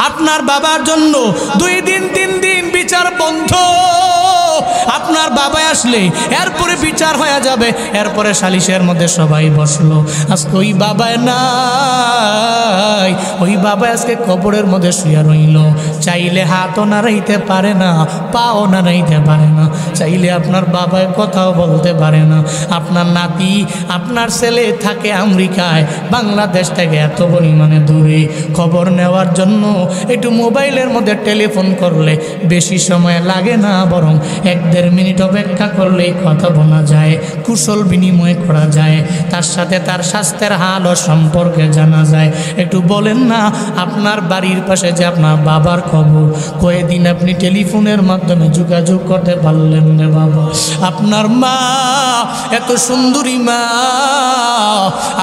আপনার বাবার জন্য 2 দিন 3 দিন বিচার বন্ধ। আপনার বাবা আসলে এরপরে বিচার হয়ে যাবে, এরপরে সালিশের মধ্যে সবাই বসলো। আজকে ওই বাবায় নাই, ওই বাবা আজকে কবরের মধ্যে শুয়ে রইল। চাইলে হাতও নাড়াইতে পারে না, পাও নাড়াইতে পারে না, চাইলে আপনার বাবায় কথাও বলতে পারে না। আপনার নাতি, আপনার ছেলে থাকে আমেরিকায়, বাংলাদেশ থেকে এত পরিমাণে দূরে। খবর নেওয়ার জন্য একটু মোবাইলের মধ্যে টেলিফোন করলে বেশি সময় লাগে না, বরং 1-1.5 মিনিট অপেক্ষা করলেই কথা বলা যায়, কুশল বিনিময় করা যায়, তার সাথে তার স্বাস্থ্যের হাল ও সম্পর্কে জানা যায়। একটু বলেন না, আপনার বাড়ির পাশে যে আপনার বাবার খবর, কয়েকদিন আপনি টেলিফোনের মাধ্যমে যোগাযোগ করতে পারলেন না বাবা? আপনার মা এত সুন্দরী মা,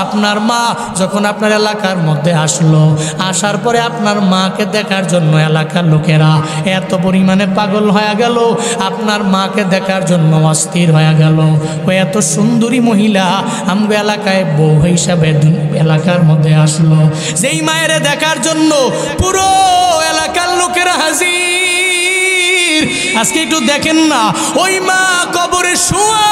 আপনার মা যখন আপনার এলাকার মধ্যে আসলো, আসার পরে আপনার মাকে দেখার জন্য এলাকার লোকেরা এত পরিমাণে পাগল হয়ে গেল, আপনার মাকে দেখার জন্য অস্থির হয়ে গেল। ও এত সুন্দরী মহিলা আমগো এলাকায় বউ হিসাবে এলাকার মধ্যে আসলো। যেই মায়ের দেখার জন্য পুরো এলাকার লোকেরা হাজির। আজকে একটু দেখেন না, ওই মা কবরে শোয়া,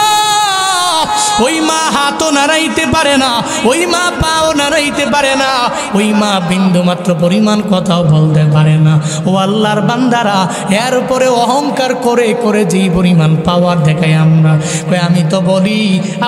ওই মা হাতও নাড়াইতে পারে না, ওই মা পাও নাড়াইতে পারে না, ওই মা বিন্দু মাত্র পরিমাণ কথাও বলতে পারে না। ও আল্লাহর বান্দারা, এর উপরে অহংকার করে করে যেই পরিমাণ পাওয়ার দেখায় আমরা। আমি তো বলি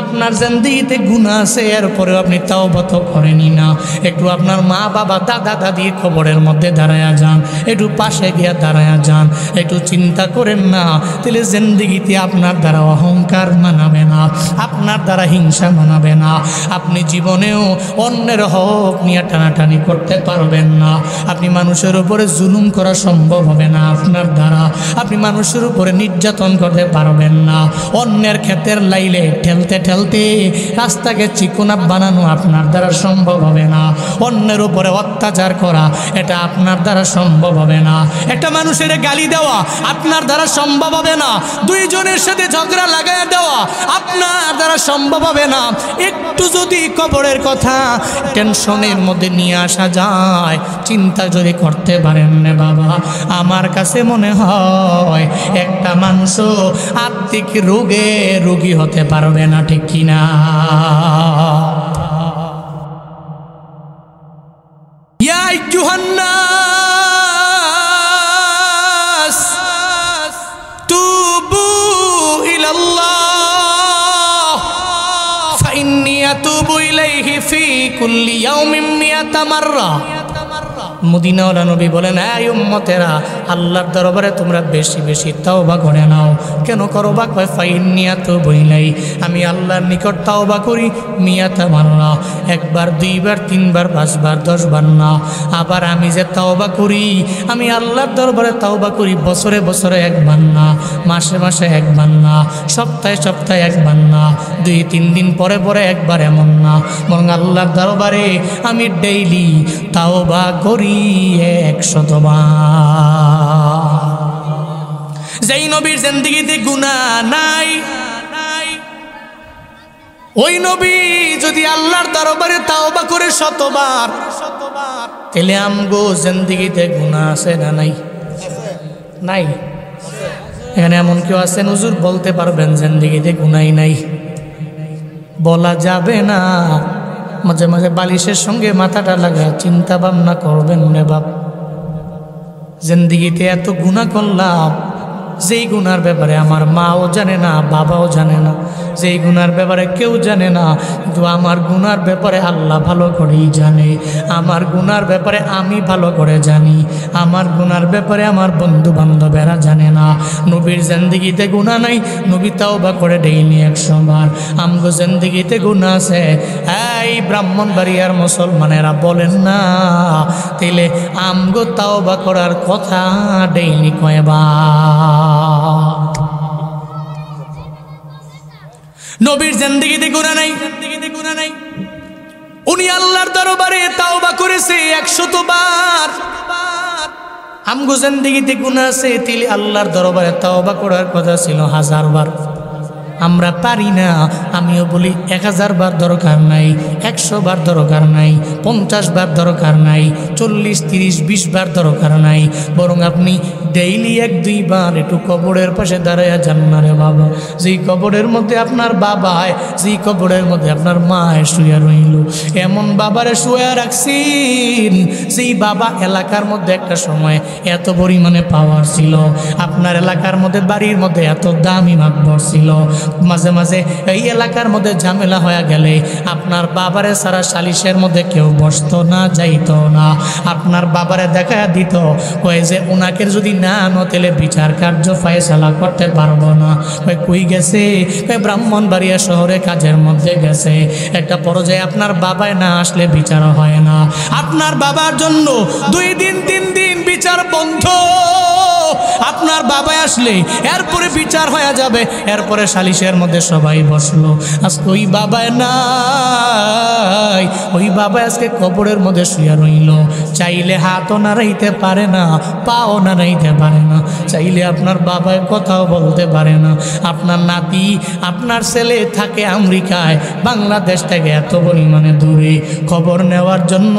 আপনার জিন্দেগিতে গুনাহ আছে, এরপরেও আপনি তাওবা তো করেনি না। একটু আপনার মা বাবা দাদা দাদির খবরের মধ্যে দাঁড়ায়া যান, একটু পাশে গিয়ে দাঁড়ায়া যান, একটু চিন্তা করেন না, তাহলে জিন্দেগিতে আপনার দ্বারা অহংকার মানাবে না, আপনার দ্বারা হিংসা মানাবে না, আপনি জীবনেও অন্যের হক নিয়ে টানাটানি করতে পারবেন না, আপনি মানুষের উপরে জুলুম করা সম্ভব হবে না আপনার দ্বারা, আপনি মানুষের উপরে নির্যাতন করতে পারবেন না, অন্যের ক্ষেতের লাইলে ঠেলতে ঠেলতে রাস্তাকে চিকনা বানানো আপনার দ্বারা সম্ভব হবে না, অন্যের উপরে অত্যাচার করা এটা আপনার দ্বারা সম্ভব হবে না, একটা মানুষের গালি দেওয়া আপনার দ্বারা সম্ভব হবে না, দুইজনের সাথে ঝগড়া লাগায় দেওয়া আপনার দ্বারা সম্ভব হবে না। একটু যদি কবরের কথা টেনশনের মধ্যে নিয়ে আসা যায়, চিন্তা যদি করতে পারেন না বাবা, আমার কাছে মনে হয় একটা মানুষ আত্মিক রোগে রোগী হতে পারবে না, ঠিক কিনা? ইয়া আইয়ুহান নাস তুবু ইলাল্লাহ ফাইন্নী আতুবু ইলাইহি ফি কুল্লি ইয়াউমিন 100 মাররা। মদিনাওয়ালা নবী বলেন, এই উম্মতেরা, আল্লাহর দরবারে তোমরা বেশি বেশি তাওবা করে নাও। কেন করবা? কয় ফাইন্নী আতুবু ইলাইহি, আমি আল্লাহর নিকট তাওবা করি 100 মাররা, 1 বার 2 বার 3 বার 5 বার 10 বার না। আবার আমি যে তাওবা করি, আমি আল্লাহর দরবারে তাওবা করি বছরে বছরে 1 বার না, মাসে মাসে 1 বার না, সপ্তাহে সপ্তাহে 1 বার না, 2-3 দিন পরে পরে 1 বার, এমন না, বরং আল্লাহর দরবারে আমি ডেইলি তাওবা করি 100 বার। যেই নবীর জিন্দেগিতে গুনাহ নাই, ওই নবী যদি আল্লাহর দরবারে তাওবা করে 100 বার, তাহলে আমগো জিন্দেগিতে গুনাহ আছে না নাই? নাই। এখানে এমন কেউ আছেন হুজুর বলতে পারবেন জিন্দেগিতে গুনাহ নাই? বলা যাবে না। মাঝে মাঝে বালিশের সঙ্গে মাথাটা লাগা চিন্তা ভাবনা করবেন রে বাপ, জিন্দেগিতে এত গুনাহ করলাম, যেই গুনার ব্যাপারে আমার মাও জানে না, বাবাও জানে না, যেই গুনার ব্যাপারে কেউ জানে না, কিন্তু আমার গুনার ব্যাপারে আল্লাহ ভালো করেই জানে, আমার গুনার ব্যাপারে আমি ভালো করে জানি, আমার গুনার ব্যাপারে আমার বন্ধু বান্ধবেরা জানে না। নবীর জিন্দেগিতে গুনাহ নাই, নবী তাওবা করে ডেইলি 100 বার। আমগো জিন্দেগিতে গুনাহ আছে। এই ব্রাহ্মণবাড়িয়ার মুসলমানেরা বলেন না, তাইলে আমগো তাওবা করার কথা ডেইলি কয়বার? নবীর জিন্দেগিতে গুনাহ নাই, উনি আল্লাহর দরবারে তাওবা করেছে 100 বার। আমগো জিন্দেগিতে গুনাহ আছে, তাইলে আল্লাহর দরবারে তাওবা করার কথা ছিল 1000 বার। আমরা পারি না, আমিও বলি 1000 বার দরকার নাই, 100 বার দরকার নাই, 50 বার দরকার নাই, 40, 30, 20 বার দরকার নাই, বরং আপনি ডেইলি 1-2 বার একটু কবরের পাশে দাঁড়াইয়া যান না রে বাবা। যেই কবরের মধ্যে আপনার বাবা, যেই কবরের মধ্যে আপনার মা শুয়ে রইল, এমন বাবারে শুয়ে রাখছেন যেই বাবা এলাকার মধ্যে একটা সময় এত পরিমাণে পাওয়ার ছিল, আপনার এলাকার মধ্যে বাড়ির মধ্যে এত দামি মাতবর ছিল, মাঝে মাঝে এই এলাকার মধ্যে ঝামেলা হয়ে গেলে আপনার বাবারে সারা সালিশের মধ্যে কেউ বসতো না, যাইতো না। আপনার বাবারে দেখা দিত কয়ে যে ওনাকে যদি না নতেলে বিচার কার্য ফায়সালা করতে পারবো না। কই গেছে? ব্রাহ্মণবাড়িয়া শহরে কাজের মধ্যে গেছে। একটা পর্যায়ে আপনার বাবায় না আসলে বিচার হয় না। আপনার বাবার জন্য 2 দিন 3 দিন বিচার বন্ধ। আপনার বাবা আসলে এরপরে বিচার হয়ে যাবে, এরপরে সালিশের মধ্যে সবাই বসলো। আজকে ওই বাবায় নাই, ওই বাবা আজকে কবরের মধ্যে শুয়ে রইল। চাইলে হাতও নাড়াইতে পারে না, পাও নাড়াইতে পারে না, চাইলে আপনার বাবায় কথাও বলতে পারে না। আপনার নাতি, আপনার ছেলে থাকে আমেরিকায়, বাংলাদেশ থেকে এত পরিমাণে দূরে। খবর নেওয়ার জন্য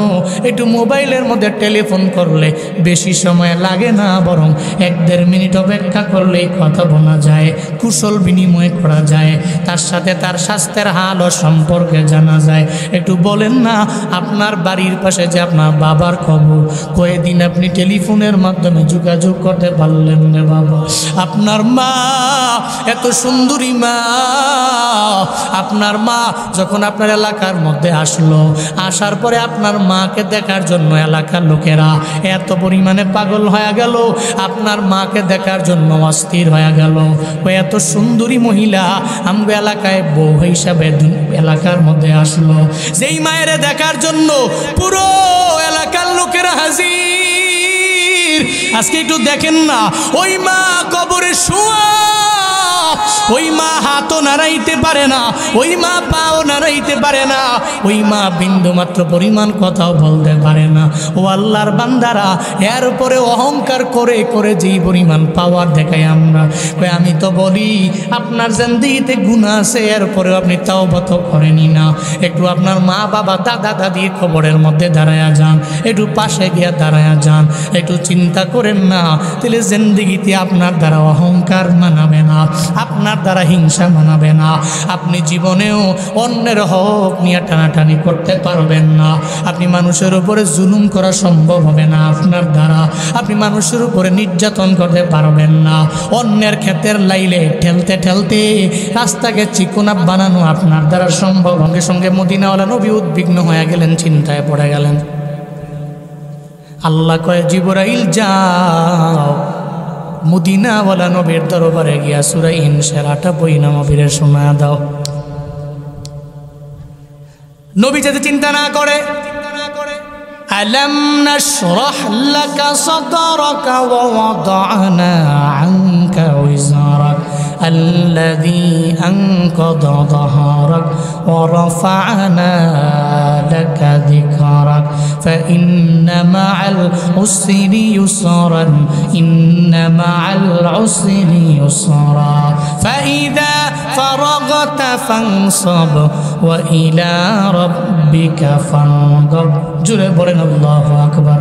একটু মোবাইলের মধ্যে টেলিফোন করলে বেশি সময় লাগে না, বরং 1-1.5 মিনিট অপেক্ষা করলেই কথা বলা যায়, কুশল বিনিময় করা যায়, তার সাথে তার স্বাস্থ্যের হাল ও সম্পর্কে জানা যায়। একটু বলেন না, আপনার বাড়ির পাশে যে আপনার বাবার খবর কয়েকদিন আপনি টেলিফোনের মাধ্যমে যোগাযোগ করতে পারলেন না বাবা? আপনার মা এত সুন্দরী মা, আপনার মা যখন আপনার এলাকার মধ্যে আসলো, আসার পরে আপনার মাকে দেখার জন্য এলাকার লোকেরা এত পরিমাণে পাগল হয়ে গেল, আপনার মাকে দেখার জন্য অস্থির হয়ে গেল। এত সুন্দরী মহিলা আমগো এলাকায় বউ হিসাবে এলাকার মধ্যে আসলো। যেই মায়ের দেখার জন্য পুরো এলাকার লোকেরা হাজির। আজকে একটু দেখেন না, ওই মা কবরে শোয়া, ওই মা হাতও নাড়াইতে পারে না, ওই মা পাও নাড়াইতে পারে না, ওই মা বিন্দু মাত্র পরিমাণ কথাও বলতে পারে না। ও আল্লাহর বান্দারা, এর উপরে অহংকার করে করে যেই পরিমাণ পাওয়ার দেখায় আমরা। আমি তো বলি আপনার জিন্দেগিতে গুনাহ আছে, এরপরেও আপনি তাওবা তো করেনি না। একটু আপনার মা বাবা দাদা দাদির খবরের মধ্যে দাঁড়ায়া যান, একটু পাশে গিয়া দাঁড়ায়া যান, একটু চিন্তা করেন না, তাহলে জিন্দেগিতে আপনার দ্বারা অহংকার মানাবে না, আপনার দ্বারা হিংসা মানাবে না, আপনি জীবনেও অন্যের হক নিয়ে টানাটানি করতে পারবেন না, আপনি মানুষের উপরে জুলুম করা সম্ভব হবে না আপনার দ্বারা, আপনি মানুষের উপরে নির্যাতন করতে পারবেন না, অন্যের ক্ষেতের লাইলে ঠেলতে ঠেলতে রাস্তাকে চিকনা বানানো আপনার দ্বারা সম্ভব। সঙ্গে সঙ্গে মদিনাওয়ালা নবী উদ্বিগ্ন হয়ে গেলেন, চিন্তায় পড়ে গেলেন। আল্লাহ কয়, জিবরাইল যাও মদিনাওয়ালা নবীর দরবারে গিয়া সূরা ইনশিরাহ 98 নবীরে শোনা দাও। নবী যাতে চিন্তা না করে, আলাম নাশরাহ লাকা সাদরাকা ওয়া ওয়াদা'না আনকা ওয়িজরাক আল্লাযী আনকাযা যাহরাক ওয়া রাফা'না লাকা যিকরাক ফাইন্না মা'আল উসরি ইউসরান ইন্না মা'আল উসরি ইউসরা ফাইযা ফারাগতা ফানসাব ওয়া ইলা রাব্বিকা ফারগাব। জুড়ে বলেন আল্লাহু আকবার।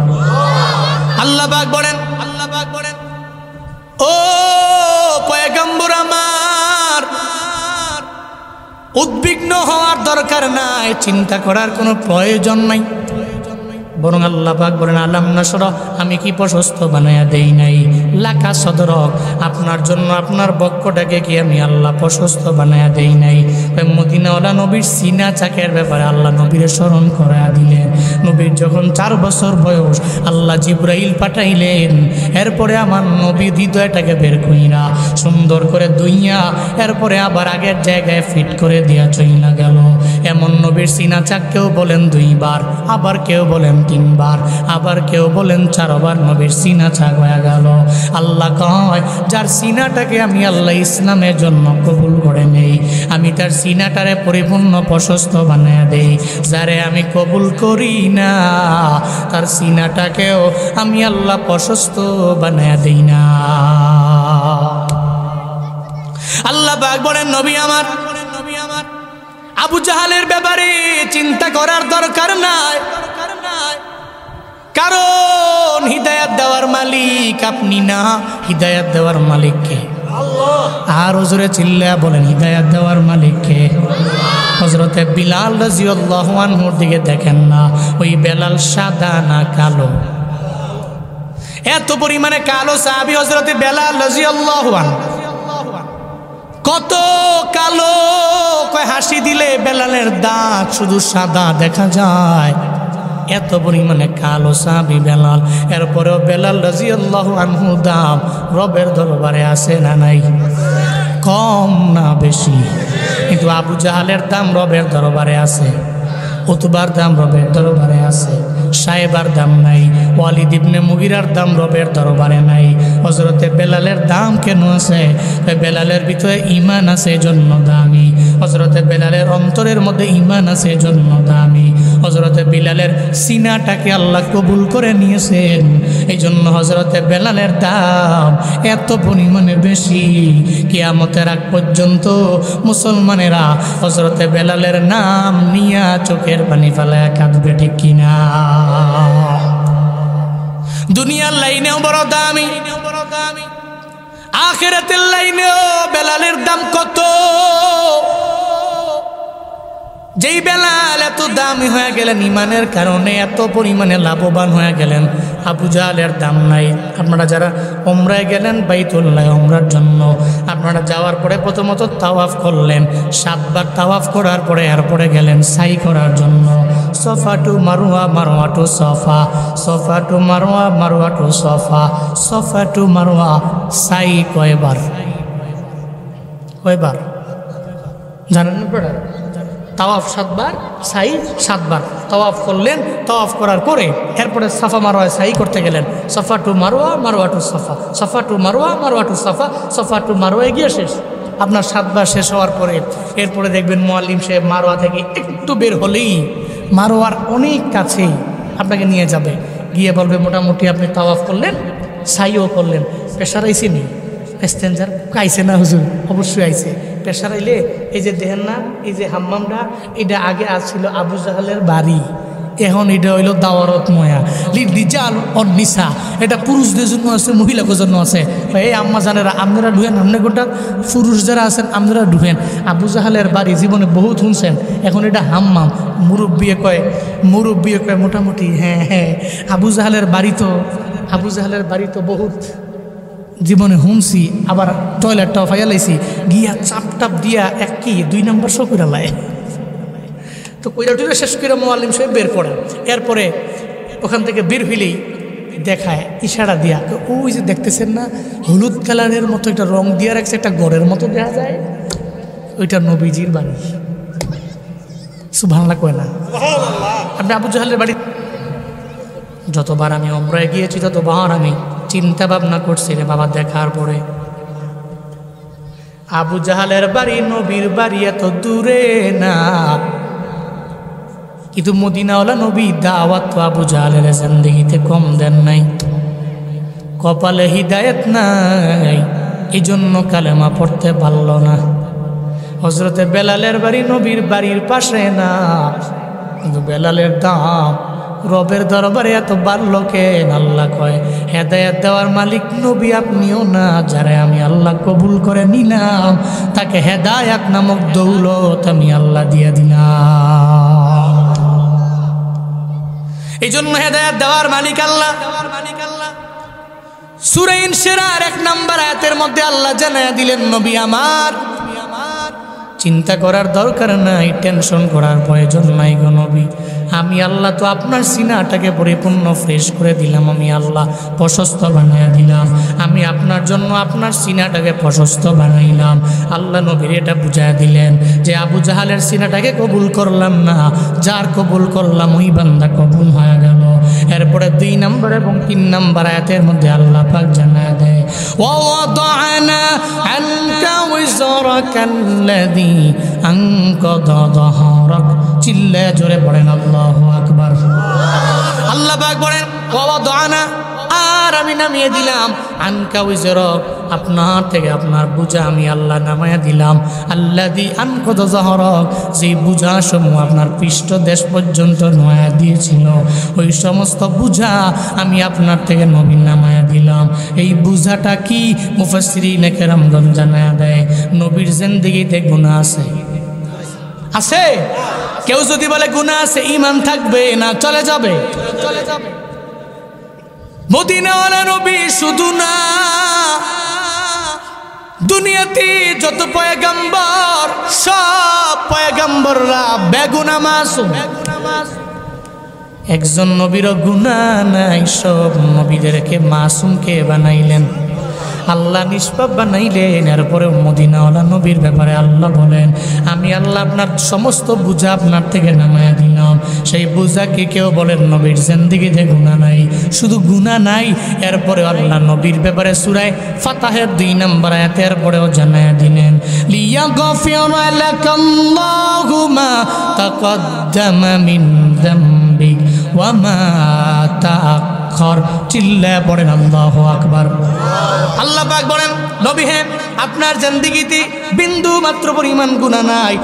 আল্লাহ পাক বলেন, আল্লাহ পাক বলেন, ও পয়গম্বর আমার, উদ্বিগ্ন হওয়ার দরকার নাই, চিন্তা করার কোনো প্রয়োজন নাই। বরং আল্লাহ পাক বলেন, আলাম নাশরাহ, আমি কি প্রশস্ত বানায়া দেই নাই, লাকা সদরক, আপনার জন্য আপনার বক্ষটাকে কি আমি আল্লাহ প্রশস্ত বানায়া দেই নাই। মদিনাওয়ালা নবীর সিনা চাকের ব্যাপারে আল্লাহ নবীর স্মরণ করায়া দিলেন। নবীর যখন 4 বছর বয়স, আল্লাহ জিবরাইল পাঠাইলেন, এরপরে আমার নবী হৃদয়টাকে বের কইরা সুন্দর করে দুইয়া, এরপরে আবার আগের জায়গায় ফিট করে দিয়া চইলা গেল। এমন নবীর সিনা চাক কেউ বলেন 2 বার, আবার কেউ বলেন 3 বার, আবার কেউ বলেন 4 বার নবীর সিনা চাক হয়ে গেল। আল্লাহ কয়, যার সিনাটাকে আমি আল্লাহ ইসলামের জন্য কবুল করে নেই, আমি তার সিনাটারে পরিপূর্ণ প্রশস্ত বানিয়ে দেই। যারে আমি কবুল করি না, তার সিনাটাকেও আমি আল্লাহ প্রশস্ত বানিয়ে দেই না। আল্লাহ পাক বলেন, নবী আমার, আবু জাহালের ব্যাপারে চিন্তা করার দরকার নাই, কারণ হিদায়াত দেওয়ার মালিক আপনি না, হিদায়াত দেওয়ার মালিক কে? আর হুজুরে চিল্লায়া বলেন হিদায়াত দেওয়ার মালিক কে? হযরতে বিলাল রাদিয়াল্লাহু আনহুর দিকে দেখেন না, ওই বেলাল সাদা না কালো? এত পরিমাণে কালো সাহাবী হযরতে বেলাল রাদিয়াল্লাহু আনহু। কত কালো, কয় হাসি দিলে বেলালের দাঁত শুধু সাদা দেখা যায়, এত পরিমাণে কালো সাহাবী বেলাল। এরপরেও বেলাল রাদিয়াল্লাহু আনহু দাম রবের দরবারে আছে না নাই? কম না বেশি? কিন্তু আবু জাহালের দাম রবের দরবারে আছে, উতবার দাম রবের দরবারে আছে, সাহেবার দাম নাই, ওয়ালিদ ইবনে মুগিরার দাম রবের দরবারে নাই। হযরতে বেলালের দাম কেন আছে? বেলালের ভিতরে ঈমান আছে এজন্য দামি, হযরতে বেলালের অন্তরের মধ্যে ঈমান আছে এজন্য দামি, হযরতে বিলালের সিনাটাকে আল্লাহ কবুল করে নিয়েছেন এই জন্য হযরতে বেলালের দাম এত পরিমাণে বেশি। কিয়ামতের আগ পর্যন্ত মুসলমানেরা হযরতে বেলালের নাম নিয়া চোখের পানি ফেলায় কাঁদবে, ঠিক কিনা? দুনিয়ার লাইনেও বড় দামি, আখিরাতের লাইনেও বেলালের দাম কত। যেই বেলাল এত দামি হয়ে গেলেন ইমানের কারণে, এত পরিমাণে লাভবান হয়ে গেলেন, আবু জাহালের দাম নাই। আপনারা যারা ওমরায় গেলেন বাইতুল্লাহ ওমরার জন্য, আপনারা যাওয়ার পরে প্রথমত তাওয়াফ করলেন, 7 বার তাওয়াফ করার পরে এরপরে গেলেন সাই করার জন্য। Safa to Marwa, Marwa to Safa, Safa to Marwa, Marwa to Safa, Safa to Marwa. সাই কয়বার? কয়বার জানেন না পড়া? তাওয়াফ 7 বার, সাই 7 বার। তাওয়াফ করলেন, তাওয়াফ করার পরে এরপরে সাফা মারওয়ায় সাই করতে গেলেন। Safa to Marwa, Marwa to Safa, Safa to Marwa, Marwa to Safa, Safa to মারওয়ায় গিয়ে শেষ। আপনার 7 বার শেষ হওয়ার পরে এরপরে দেখবেন মুআল্লিম সাহেব মারওয়া থেকে একটু বের হলেই মারওয়ার অনেক কাছেই আপনাকে নিয়ে যাবে, গিয়ে বলবে মোটামুটি আপনি তাওয়াফ করলেন, সাইও করলেন, প্রেশার আইসি নি? প্যাসেঞ্জার আইসে না হুজুর? অবশ্যই আইসে। প্রেশার আইলে এই যে দেখেন না, এই যে হাম্মামটা, এটা আগে আসছিল আবু জাহালের বাড়ি, এখন এটা হইল দাওয়ারত ময়া রিজাল অনিসা। এটা পুরুষদের জন্য আছে, মহিলাদের জন্য আছে। এই আম্মা জানেরা আপনারা ঢুকেন, আপনি গোটা পুরুষ যারা আছেন আপনারা ঢুকেন। আবু জাহালের বাড়ি জীবনে বহুত শুনছেন, এখন এটা হাম্মাম। মুরব্বিয়ে কয় মোটামুটি হ্যাঁ আবু জাহালের বাড়ি তো বহুত জীবনে হুমছি। আবার টয়লেটটাও ফাইয়া লাইছি, গিয়া চাপ দিয়া 1 কি 2 নম্বর শো করে লাই। তো কইরা টুইরা শেষ করে মুআল্লিম সাহেব বের করেন। এরপরে ওখান থেকে বের হইলেই দেখায় ইশারা দিয়া, ওই যে দেখতেছেন না হলুদ কালারের মতো একটা রং দিয়া রাখছে, একটা গড়ের মতো দেখা যায়, ওইটা নবীজির বাড়ি। সুবহানাল্লাহ কয় না? আপনি আবু জাহালের বাড়ি যতবার আমি ওমরায় গিয়েছি ততবার আমি চিন্তা ভাবনা করছি রে বাবা, দেখার পরে আবু জাহালের বাড়ি নবীর বাড়ি এত দূরে না, কিন্তু মদিনাওয়ালা নবী দাওয়াত তো আবু জাহালের জিন্দেগিতে কম দেন নাই, কপালে হিদায়েত নাই, এই জন্য কালেমা পড়তে পারল না। হযরতে বেলালের বাড়ি নবীর বাড়ির পাশে না, কিন্তু বেলালের দাম রবের দরবারে এত বাড়ল কেন? আল্লাহ কয় হেদায়েত দেওয়ার মালিক নবী আপনিও না, যারা আমি আল্লাহ কবুল করে নিলাম তাকে হেদায়েত নামক দৌলত আমি আল্লাহ দিয়ে দিলাম। এই জন্য হেদায়েত দেওয়ার মালিক আল্লাহ। সূরা ইনশিরার 1 নম্বর আয়াতের মধ্যে আল্লাহ জানায়া দিলেন, নবী আমার চিন্তা করার দরকার নাই, টেনশন করার প্রয়োজন নাই গো নবী। আমি আল্লাহ তো আপনার সিনাটাকে পরিপূর্ণ ফ্রেশ করে দিলাম, আমি আল্লাহ প্রশস্ত বানাইয়া দিলাম, আমি আপনার জন্য আপনার সিনাটাকে প্রশস্ত বানাইলাম। আল্লাহ নবীর এটা বুঝাইয়া দিলেন যে আবু জাহালের সিনাটাকে কবুল করলাম না, যার কবুল করলাম ওই বান্দা কবুল হয়ে গেল। এরপরে 2 নম্বর এবং 3 নম্বর আয়াতের মধ্যে আল্লাহ পাক জানায় দেয়, ওয়াদানা আনকা ওয়াজরাকাল্লাযী আনকাযা যাহরাক। চিল্লায়ে জোরে পড়েন আল্লাহু আকবার। আল্লাহ পাক বলেন ওয়াদানা, আর আমি নামিয়ে দিলাম আনকা ওয়াজরাক, আপনার থেকে আপনার বোঝা আমি আল্লাহ নামায়া দিলাম। আল্লাযী আনকাযা যাহরাক, যে বোঝা সমূহ আপনার পৃষ্ঠদেশ পর্যন্ত নয়া দিয়েছিল, ওই সমস্ত বোঝা আমি আপনার থেকে নবী নামায়া দিলাম। এই বোঝাটা কি? মুফাসসিরিনে কেরামগণ জানায়া দেয়, নবীর জিন্দেগিতে গুনাহ আছে। আছে? কেউ যদি বলে গুনাহ আছে, ঈমান থাকবে না, চলে যাবে। মদিনাওয়ালা নবী শুধু না, দুনিয়াতে যত পয়গম্বর, সব পয়গম্বররা বেগুনাহ মাসুম। একজন নবীরও গুনাহ নাই। সব নবীদেরকে মাসুম কে বানাইলেন? আল্লাহ নিষ্পাপ বানাইলেন। এরপরে মদিনাওয়ালা নবীর ব্যাপারে আল্লাহ বলেন, আমি আল্লাহ আপনার সমস্ত বোঝা আপনার থেকে নামায়া দিলাম। সেই বোঝাকে কেউ বলেন নবীর জিন্দেগিতে গুনাহ নাই। শুধু গুনাহ নাই, এরপরে আল্লাহ নবীর ব্যাপারে সূরা ফাতাহের 2 নম্বর আয়াতের পরেও জানায়া দিলেন, লিয়াগফিরা লাকাল্লাহু মা তাকদ্দামা মিন যামবিক ওয়া মা তাআখার। চিল্লায়া পড়েন আল্লাহু আকবার। আল্লাহ পাক বলেন, নবী হে, আপনার জিন্দেগিতে বিন্দু মাত্র পরিমাণ গুনাহ নাই,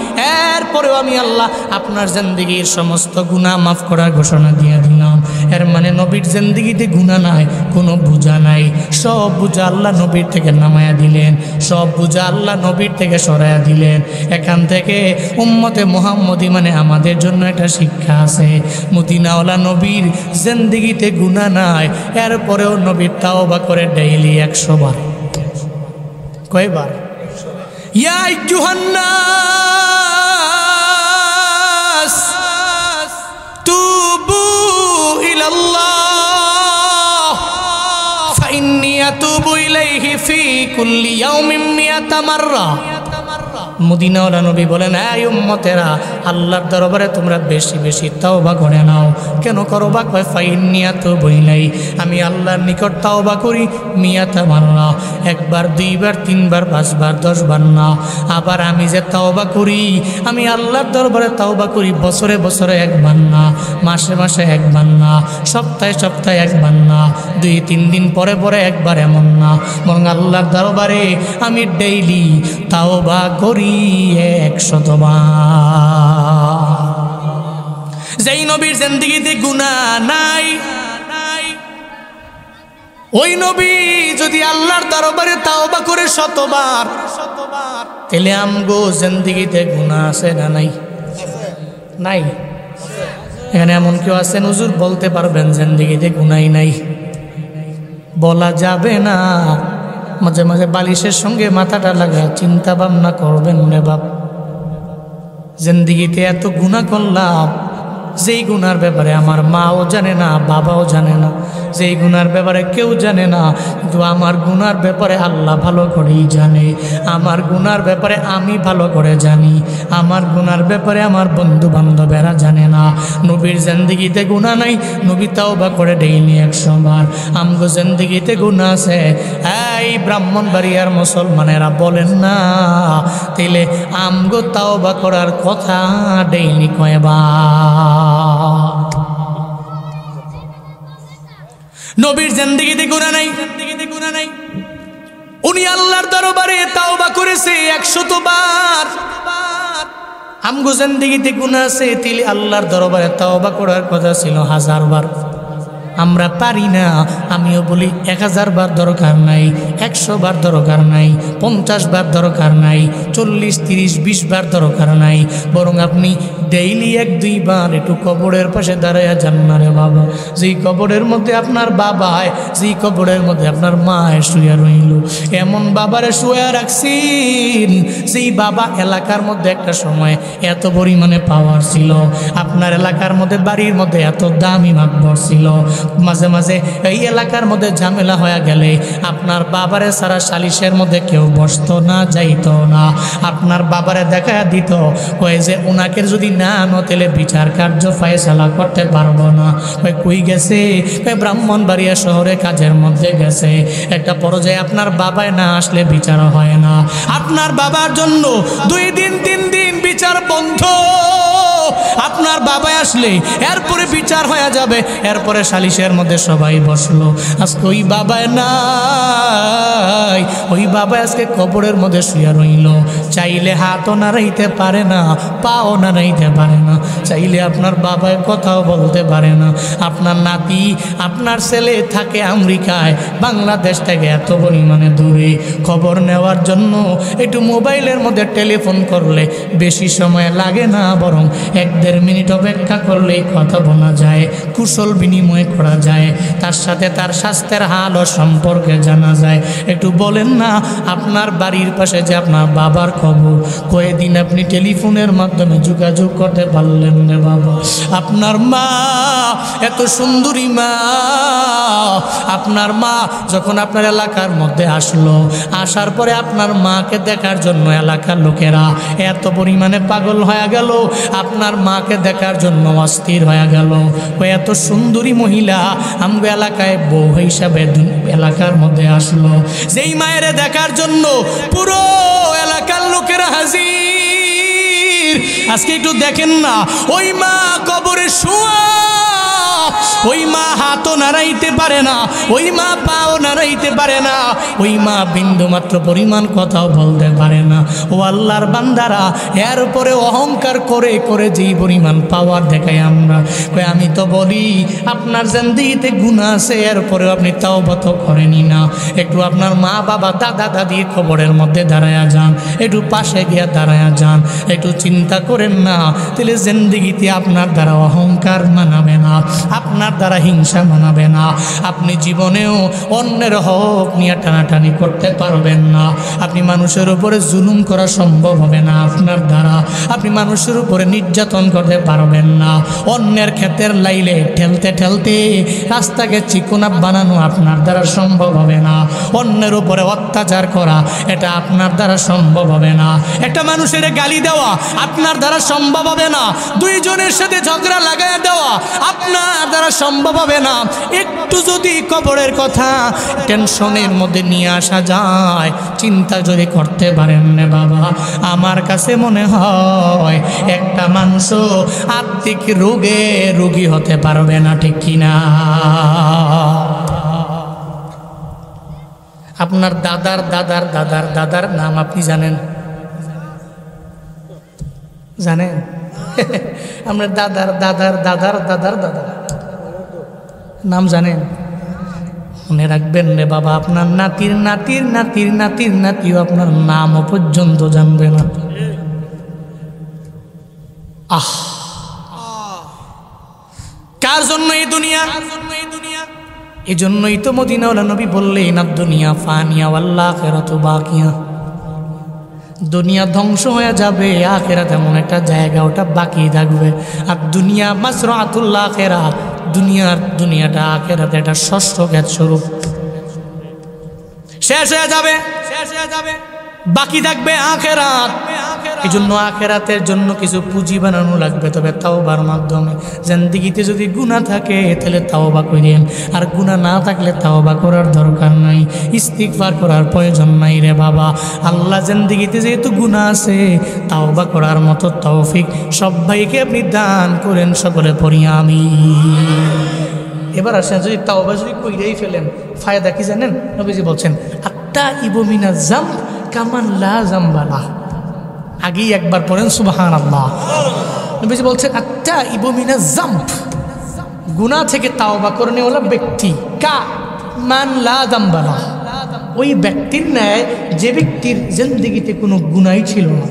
এরপরেও আমি আল্লাহ আপনার জিন্দেগির সমস্ত গুনাহ মাফ করার ঘোষণা দিয়ে দিলাম। এর মানে নবীর জিন্দেগিতে গুনাহ নাই, কোনো বোঝা নাই। সব বোঝা আল্লাহ নবীর থেকে নামায়া দিলেন, সব বোঝা আল্লাহ নবীর থেকে সরাইয়া দিলেন। এখান থেকে উম্মতে মুহাম্মদী মানে আমাদের জন্য একটা শিক্ষা আছে। মদিনাওয়ালা নবীর জিন্দেগিতে গুনাহ নাই, এরপরেও নবীর তাওবা করে ডেইলি 100 বার। কয়বার? ইয়া আইয়ুহান নাস তুবু ইলাল্লাহ ফাইন্নী আতুবু ইলাইহি ফি কুল্লি ইয়াউমিন 100 মাররা। মদিনাওয়ালা নবী বলেন, এই উম্মতেরা, আল্লাহর দরবারে তোমরা বেশি বেশি তাওবা করে নাও। কেন করবা? কয় ফাইন্নী আতুবু ইলাইহি, আমি আল্লাহর নিকট তাওবা করি 100 মাররা, 1 বার 2 বার 3 বার 5 বার 10 বার না। আবার আমি যে তাওবা করি, আমি আল্লাহর দরবারে তাওবা করি বছরে বছরে 1 বার না, মাসে মাসে 1 বার না, সপ্তাহে সপ্তাহে 1 বার না, 2-3 দিন পরে পরে 1 বার, এমন না, বরং আল্লাহর দরবারে আমি ডেইলি তাওবা করি 100 বার। যেই নবীর জিন্দেগিতে গুনাহ নাই, ওই নবী যদি আল্লাহর দরবারে তাওবা করে 100 বার, তাহলে আমগো জিন্দেগিতে গুনাহ আছে না নাই? নাই। এখানে এমন কেউ আছেন হুজুর বলতে পারবেন জিন্দেগিতে গুনাহ নাই? বলা যাবে না। মাঝে মাঝে বালিশের সঙ্গে মাথাটা লাগা চিন্তা ভাবনা করবেন, রে বাপ, জিন্দেগিতে এত গুনাহ করলাম, যেই গুনার ব্যাপারে আমার মাও জানে না, বাবাও জানে না, যেই গুনার ব্যাপারে কেউ জানে না, কিন্তু আমার গুনার ব্যাপারে আল্লাহ ভালো করেই জানে। আমার গুনার ব্যাপারে আমি ভালো করে জানি, আমার গুনার ব্যাপারে আমার বন্ধু বান্ধবেরা জানে না। নবীর জিন্দেগিতে গুনাহ নাই, নবী তাওবা করে ডেইলি 100 বার। আমগো জিন্দেগিতে গুনাহ আছে। এই ব্রাহ্মণবাড়িয়ার মুসলমানেরা বলেন না, তাইলে আমগো তাওবা করার কথা ডেইলি কয়বার? নবীর জিন্দেগিতে গুনাহ নাই, উনি আল্লাহর দরবারে তাওবা করেছে 100 বার। আমগো জিন্দেগিতে গুনাহ আছে, তাইলে আল্লাহর দরবারে তাওবা করার কথা ছিল 1000 বার। আমরা পারি না। আমিও বলি 1000 বার দরকার নাই, 100 বার দরকার নাই, 50 বার দরকার নাই, 40, 30, 20 বার দরকার নাই। বরং আপনি ডেইলি 1-2 বার একটু কবরের পাশে দাঁড়াইয়া যান না রে বাবা। যেই কবরের মধ্যে আপনার বাবা, যেই কবরের মধ্যে আপনার মা শুয়ে রইল, এমন বাবারে শুয়ে রাখছেন, যেই বাবা এলাকার মধ্যে একটা সময় এত পরিমাণে পাওয়ার ছিল, আপনার এলাকার মধ্যে বাড়ির মধ্যে এত দামি মাতবর ছিল। মাঝে মাঝে এই এলাকার মধ্যে ঝামেলা হয়ে গেলে আপনার বাবারে সারা সালিশের মধ্যে কেউ বসতো না, যাইতো না। আপনার বাবারে দেখা দিত, কয়ে যে ওনাকে যদি না নতেলে বিচার কার্য ফয়সালা করতে পারবো না। কই গেছে? ব্রাহ্মণবাড়িয়া শহরে কাজের মধ্যে গেছে। একটা পর্যায়ে আপনার বাবায় না আসলে বিচার হয় না। আপনার বাবার জন্য 2 দিন 3 দিন বিচার বন্ধ। আপনার বাবা আসলে এরপরে বিচার হয়ে যাবে, এরপরে সালিশের মধ্যে সবাই বসলো। আজকে ওই বাবায় নাই, ওই বাবা আজকে কবরের মধ্যে শুয়ে রইল। চাইলে হাতও নাড়াইতে পারে না, পাও নাড়াইতে পারে না, চাইলে আপনার বাবায় কথাও বলতে পারে না। আপনার নাতি, আপনার ছেলে থাকে আমেরিকায়, বাংলাদেশ থেকে এত পরিমাণে দূরে। খবর নেওয়ার জন্য একটু মোবাইলের মধ্যে টেলিফোন করলে বেশি সময় লাগে না, বরং 1-1.5 মিনিট অপেক্ষা করলেই কথা বলা যায়, কুশল বিনিময় করা যায়, তার সাথে তার স্বাস্থ্যের হাল ও সম্পর্কে জানা যায়। একটু বলেন না, আপনার বাড়ির পাশে যে আপনার বাবার খবর কয়েকদিন আপনি টেলিফোনের মাধ্যমে যোগাযোগ করতে পারলেন না বাবা? আপনার মা এত সুন্দরী মা, আপনার মা যখন আপনার এলাকার মধ্যে আসলো, আসার পরে আপনার মাকে দেখার জন্য এলাকার লোকেরা এত পরিমাণে পাগল হয়ে গেল, আপনার মাকে দেখার জন্য অস্থির হয়ে গেল। এত সুন্দরী মহিলা আমগো এলাকায় বউ হিসাবে এলাকার মধ্যে আসলো। যেই মায়ের দেখার জন্য পুরো এলাকার লোকেরা হাজির। আজকে একটু দেখেন না, ওই মা কবরে শোয়া, ওই মা হাতও নাড়াইতে পারে না, ওই মা পাও নাড়াইতে পারে না, ওই মা বিন্দু মাত্র পরিমাণ কথাও বলতে পারে না। ও আল্লাহর বান্দারা, এর উপরে অহংকার করে করে যেই পরিমাণ পাওয়ার দেখাই আমরা। আমি তো বলি আপনার জিন্দেগিতে গুনাহ আছে, এরপরেও আপনি তাওবা তো করেনি না। একটু আপনার মা বাবা দাদা দাদির খবরের মধ্যে দাঁড়ায়া যান, একটু পাশে গিয়া দাঁড়ায়া যান, একটু চিন্তা করেন না, তাহলে জিন্দেগিতে আপনার দ্বারা অহংকার মানাবে না, আপনার দ্বারা হিংসা মানাবে না, আপনি জীবনেও অন্যের হক নিয়ে টানাটানি করতে পারবেন না, আপনি মানুষের উপরে জুলুম করা সম্ভব হবে না আপনার দ্বারা, আপনি মানুষের উপরে নির্যাতন করতে পারবেন না, অন্যের ক্ষেতের লাইলে ঠেলতে ঠেলতে রাস্তাকে চিকনা বানানো আপনার দ্বারা সম্ভব হবে না, অন্যের উপরে অত্যাচার করা এটা আপনার দ্বারা সম্ভব হবে না, একটা মানুষের গালি দেওয়া আপনার দ্বারা সম্ভব হবে না, দুইজনের সাথে ঝগড়া লাগায় দেওয়া আপনার দ্বারা সম্ভব হবে না। একটু যদি কবরের কথা টেনশনের মধ্যে নিয়ে আসা যায়, চিন্তা যদি করতে পারেন না বাবা, আমার কাছে মনে হয় একটা মানুষও আত্মিক রোগে রোগী হতে পারবে না, ঠিক কিনা? আপনার দাদার দাদার দাদার দাদার নাম আপনি জানেন? জানেন? আপনার দাদার দাদার দাদার দাদার দাদার নাম জানেন? মনে রাখবেন রে বাবা, আপনার নাতির নাতির নাতির নাতির নাতিও আপনার নামও পর্যন্ত জানবে না। কার জন্য এই দুনিয়া? এই জন্যই তো মদিনাওয়ালা নবী বললেন, না দুনিয়া ফানিয়া ওয়াল আখিরাতু বাকিয়া। দুনিয়া ধ্বংস হয়ে যাবে, আখিরাত এমন একটা জায়গা ওটা বাকি থাকবে। আর দুনিয়া মাসরাতুল আখিরাত, দুনিয়াটা আখিরাতে একটা ষষ্ঠ জ্ঞাত স্বরূপ, শেষ হয়ে যাবে, বাকি থাকবে আখিরাত। এই জন্য আখিরাতের জন্য কিছু পুঁজি বানানো লাগবে, তবে তাওবার মাধ্যমে। জিন্দেগিতে যদি গুনাহ থাকে তাহলে তাওবা করেন, আর গুনাহ না থাকলে তাওবা করার দরকার নাই, ইস্তিগফার করার প্রয়োজন নাই রে বাবা। আল্লাহ জিন্দেগিতে যেহেতু গুনাহ আছে, তাওবা করার মতো তৌফিক সবাইকে আপনি দান করেন, সকলে পড়ি আমিন। এবার আসেন, যদি তাওবা যদি কইরাই ফেলেন, ফায়দা কি জানেন? নবীজি বলছেন, আত্তাইবু মিনাজ যামব কামান লা যামবা লাহ। আগেই একবার পড়েন সুবহানাল্লাহ। নবীজি বলছেন, আত্তাইবু মিনাজ যামব, গুনাহ থেকে তাওবা করনেওয়ালা ব্যক্তি, কা মান লা যামবা লাহ, ওই ব্যক্তির ন্যায় যে ব্যক্তির জিন্দেগিতে কোনো গুনাহই ছিল না।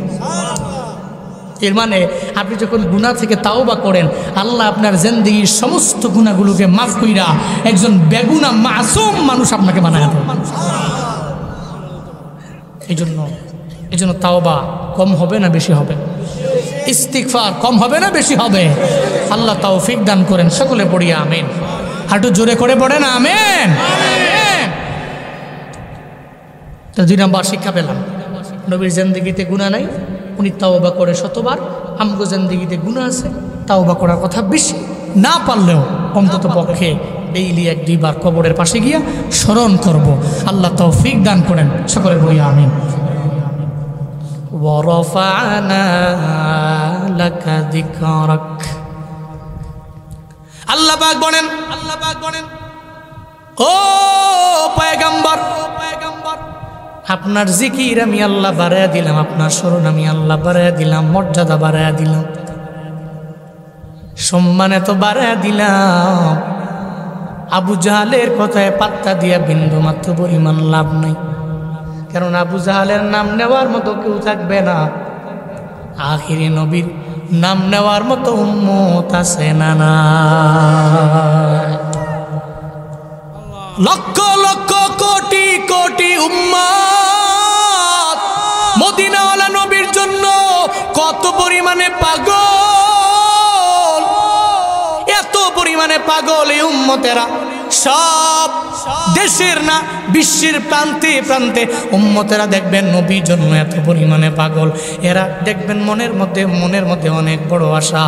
এর মানে আপনি যখন গুনাহ থেকে তাওবা করেন, আল্লাহ আপনার জিন্দেগির সমস্ত গুনাহগুলোকে মাফ কইরা একজন বেগুনা মাসুম মানুষ আপনাকে বানায় দেন। এই জন্য তাওবা কম হবে না বেশি হবে? ইস্তিগফার কম হবে না বেশি হবে? আল্লাহ তৌফিক দান করেন, সকলে পড়ি আমিন। হাঁটু জোরে করে পড়েন আমিন। তো 2 নম্বর শিক্ষা পেলাম, নবীর জিন্দেগিতে গুনাহ নাই, উনি তাওবা করে শতবার, আমগো জিন্দেগিতে গুনাহ আছে, তাওবা করার কথা বেশি, না পারলেও অন্তত পক্ষে ডেইলি 1-2 বার কবরের পাশে গিয়া স্মরণ করব। আল্লাহ তৌফিক দান করেন, সকলে বলি আমিন। ওয়ারাফা'না লাকা যিকরাক। আল্লাহ পাক বলেন, ও পয়গম্বর, আপনার জিকির আমি আল্লাহ বাড়ায়া দিলাম, আপনার স্মরণ আমি আল্লাহ বাড়ায়া দিলাম, মর্যাদা বাড়ায়া দিলাম, সম্মানে তো বাড়ায়া দিলাম। আবু জাহালের কথায় পাত্তা দিয়া বিন্দু মাত্র পরিমাণ লাভ নাই, কারণ আবু জাহালের নাম নেওয়ার মতো কেউ থাকবে না। আখিরি নবীর নাম নেওয়ার মতো উম্মত আছে না? না, লক্ষ লক্ষ কোটি কোটি উম্মত মদিনাওয়ালা নবীর জন্য কত পরিমাণে পাগল, এত পরিমাণে পাগল এই উম্মতেরা। সব দেশের না, বিশ্বের প্রান্তে প্রান্তে উম্মতেরা দেখবেন নবীর জন্য এত পরিমাণে পাগল। এরা দেখবেন মনের মধ্যে অনেক বড় আশা,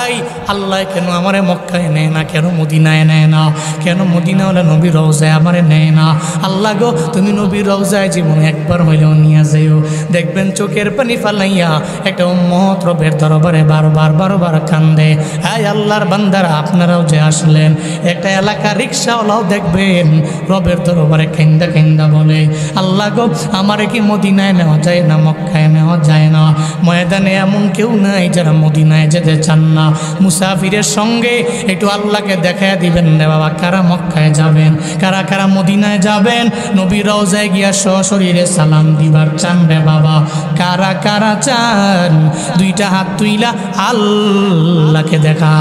এই আল্লাহ কেন আমারে মক্কায় নেয় না, কেন মদিনায় নেয় না, কেন মদিনা হলে নবীর রওজায় আমারে নেয় না। আল্লাহ গো, তুমি নবীর রওজায় জীবনে একবার হইলেও নিয়ে যাইও। দেখবেন চোখের পানি ফালাইয়া একটা উম্মত রবের দরবারে বারবার কান্দে। এই আল্লাহর বান্দারা, আপনারাও যে আসলেন, একটা এলাকা রিক্সাওয়ালাও দেখবেন রবের দরবারে কেন্দা কেন্দা বলে, আল্লাহ গো, আমারে কি মদিনায় নেওয়া যায় না, মক্কায় নেওয়া যায় না? ময়দানে এমন কেউ নাই যারা মদিনায় যেতে চান না। মুসাফিরের সঙ্গে একটু আল্লাহকে দেখায় দিবেন রে বাবা, কারা মক্কায় যাবেন, কারা কারা মদিনায় যাবেন, নবীর রওজায় গিয়া সশরীরে সালাম দিবার চান রে বাবা, কারা কারা চান? 2টা হাত তুইলা আল্লাহকে দেখা।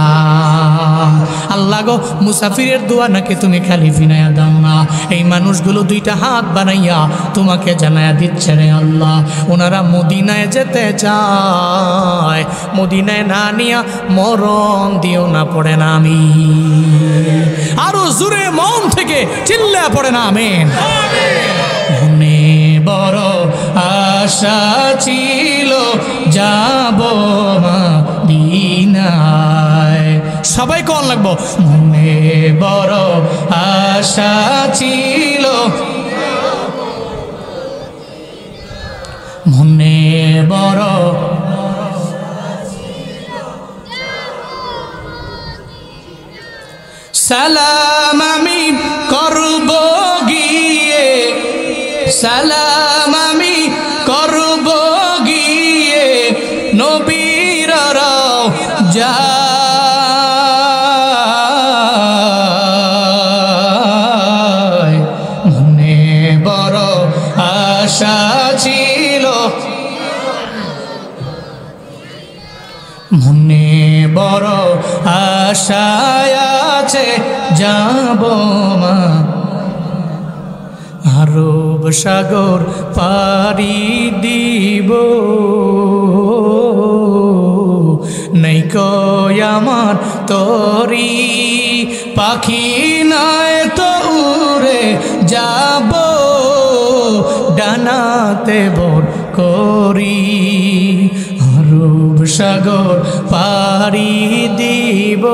আল্লাহ গো, মুসাফিরের দোয়া নাকি তুমি খালি ফিনায়া দাও না। এই মানুষগুলো 2টা হাত বানাইয়া তোমাকে জানায়া দিচ্ছে রে আল্লাহ, ওনারা মদিনায় যেতে চায়, মদিনায় না নিয়া মরণ দিও না, পড়ে না আমি। আরো জোরে মন থেকে চিল্লা পড়ে না আমিন। মনে বড় আশা ছিল যাব মদিনায়, সবাই কোন লাগবো। মনে বড় আশা ছিল, মনে বড় সালাম আমি করব গিয়ে, সালাম আমি করব গিয়ে নবীর রওজা। মনে বড় আশা ছিল, মনে বড় আশা আছে যাব মা। আরব সাগর পাড়ি দিব, নাই কই আমার তরি, পাখি নয় তো উড়ে যাব ডানাতে বর করি। আরব সাগর পাড়ি দিব,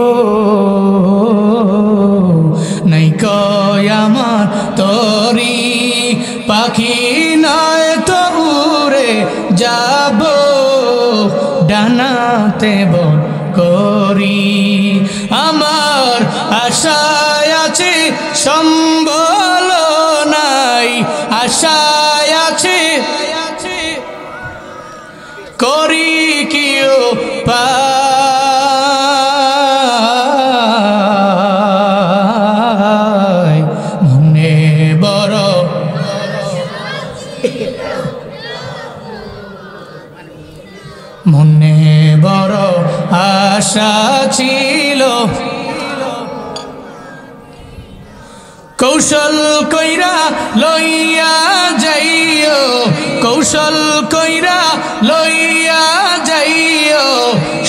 নাই কই আমার তরি, পাখি নয় তো উড়ে যাব ডানাতে বর করি। আমার আশায় আছে সম্বল নাই, আশায় আছে করি কিও পাই। মনে বড় মনে বড় আশা ছিল, কৌশল কইরা লইয়া যাইও, কৌশল কইরা লইয়া যাইও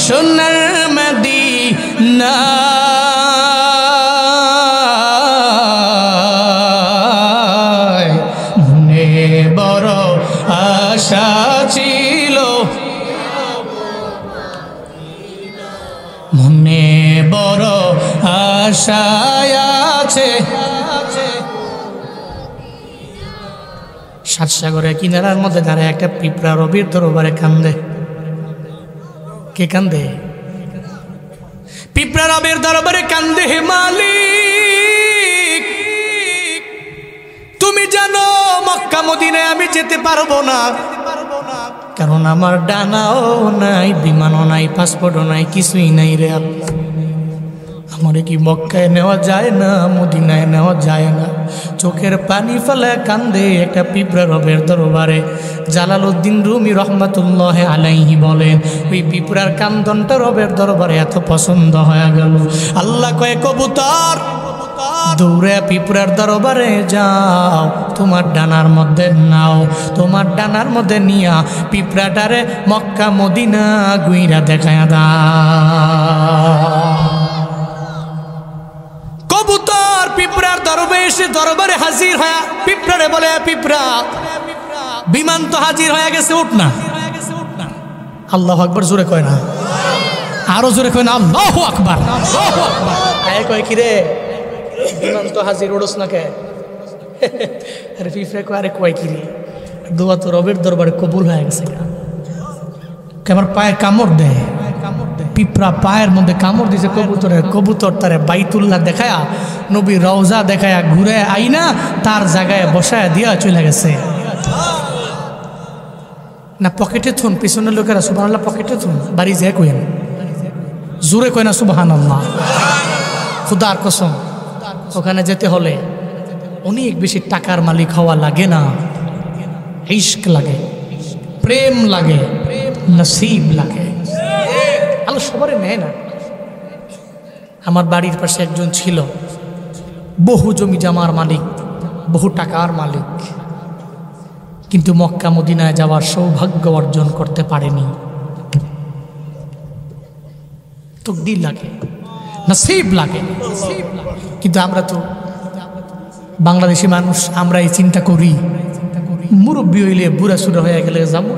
সোনার মদিনা। মনে বড় আশা ছিল, সাতসাগরের কিনারার মধ্যে দাঁড়ায় একটা পিঁপড়া রবির দরবারে কান্দে। কে কান্দে? পিঁপড়া রবির দরবারে কান্দে, হে মালিক তুমি জানো মক্কা মদিনায় আমি যেতে পারবো না, কারণ আমার ডানাও নাই, বিমানও নাই, পাসপোর্টও নাই, কিছুই নাই রে আল্লাহ। আমারে কি মক্কায় নেওয়া যায় না, মদিনায় নেওয়া যায় না? চোখের পানি ফেলে কান্দে একটা পিঁপড়া রবের দরবারে। জালালউদ্দিন রুমি রহমাতুল্লাহ আলাইহি বলেন, ওই পিঁপড়ার কান্দনটা রবের দরবারে এত পছন্দ হয়ে গেল, আল্লাহ কয়ে কবুতর দৌড়ে পিঁপড়ার দরবারে যাও, তোমার ডানার মধ্যে নাও, তোমার ডানার মধ্যে নিয়া পিঁপড়াটারে মক্কা মদিনা গুইরা দেখায়া দাও। কবুতর পিঁপড়ার দরবারে এসে দরবারে হাজির হয়ে পিঁপড়ারে বলে, পিঁপড়া বিমান তো হাজির হয়ে গেছে, উঠ না। আল্লাহু আকবার জোরে কয় না, আরো জোরে কয় না, আল্লাহু আকবার। আয় কয় কি রে বিমান তো হাজির, উড়োস না কে? আরে পিঁপড়া কয়, আরে কয় কি রে, দোয়া তো রবের দরবারে কবুল হয়ে গেছে। আমার পায়ে কামড় দেয়, পিঁপড়া পায়ের মধ্যে কামড় দিয়েছে কবুতরের। কবুতর তারে বাইতুল্লাহ দেখায়া, নবীর রওজা দেখায়া ঘুরে আইনা তার জায়গায় বসায় দিয়া চলে গেছে। না পকেটে থুন, পিছনের লোকেরা সুবহানাল্লাহ পকেটে থুন, বাড়ি যায় কইন, জোরে কয় না সুবহানাল্লাহ। খুদার কসম, ওখানে যেতে হলে অনেক বেশি টাকার মালিক হওয়া লাগে না, ইশক লাগে, প্রেম লাগে, নসিব লাগে। আল্লাহ সবারে নেয় না। আমার বাড়ির পাশে একজন ছিল, বহু জমি জমার মালিক, বহু টাকার মালিক, কিন্তু মক্কা মদিনায় যাওয়ার সৌভাগ্য অর্জন করতে পারেনি। তকদির লাগে, নসিব লাগে। কিন্তু আমরা তো বাংলাদেশি মানুষ, আমরা এই চিন্তা করি মুরব্বী হইলে বুড়া সুরা হয়ে গেলে যাবো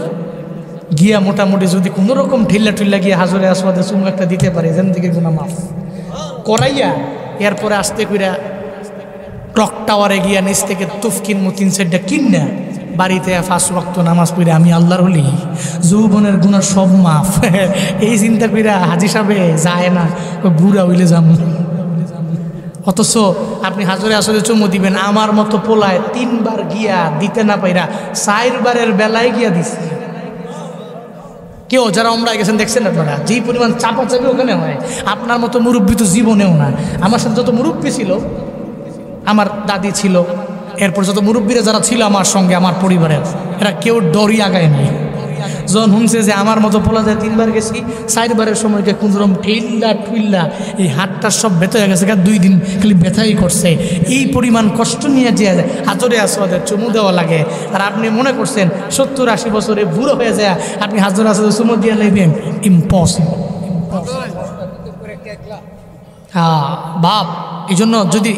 গিয়া মোটামুটি যদি কোনো রকম ঠেল্লা ঠুল্লা গিয়ে হাজরে আসওয়াদে চুমু একটা দিতে পারে, জিন্দেগির গুনাহ মাফ করাইয়া এরপরে আসতে কইরা ক্লক টাওয়ারে গিয়া নিচ থেকে তুফকিন মতিন সেটটা কিনা বাড়িতে 5 ওয়াক্ত নামাজ পড়ে আমি আল্লাহর ওলি, যৌবনের গুনাহ সব মাফ, এই চিন্তা কইরা হাজি সাহেবে যায় না, বুড়া হইলে যাবো। অথচ আপনি হাজরে আসলে চুমু দিবেন, আমার মতো পোলায় 3 বার গিয়া দিতে না পাইরা 4 বারের বেলায় গিয়া দিছে। কেউ যারা ওমরায় গেছেন দেখছেন আপনারা, যেই পরিমাণ চাপাচাপি ওখানে হয়, আপনার মতো মুরব্বী তো জীবনেও না। আমার সাথে যত মুরব্বী ছিল, আমার দাদি ছিল, এরপর যত মুরব্বীরা যারা ছিল আমার সঙ্গে, আমার পরিবারের, এরা কেউ ডরি আগায় নাই। যখন শুনছে যে আমার মতো পোলা যায় 3 বার গেছি, 4 বারের সময়কে কোনরকম ঠেল্লা ঠুল্লা এই হাতটা সব ব্যথা হয়ে গেছে, 2 দিন খালি ব্যথাই করছে, এই পরিমাণ কষ্ট নিয়ে যে হাজরে আসওয়াদের চুমু দেওয়া লাগে। আর আপনি মনে করছেন 70-80 বছরে বুড়ো হয়ে যায় আপনি হাজরে আসওয়াদের চুমু দিয়ে নেবেন? ইম্পসিবল। হ্যাঁ বাপ, এই জন্য যদি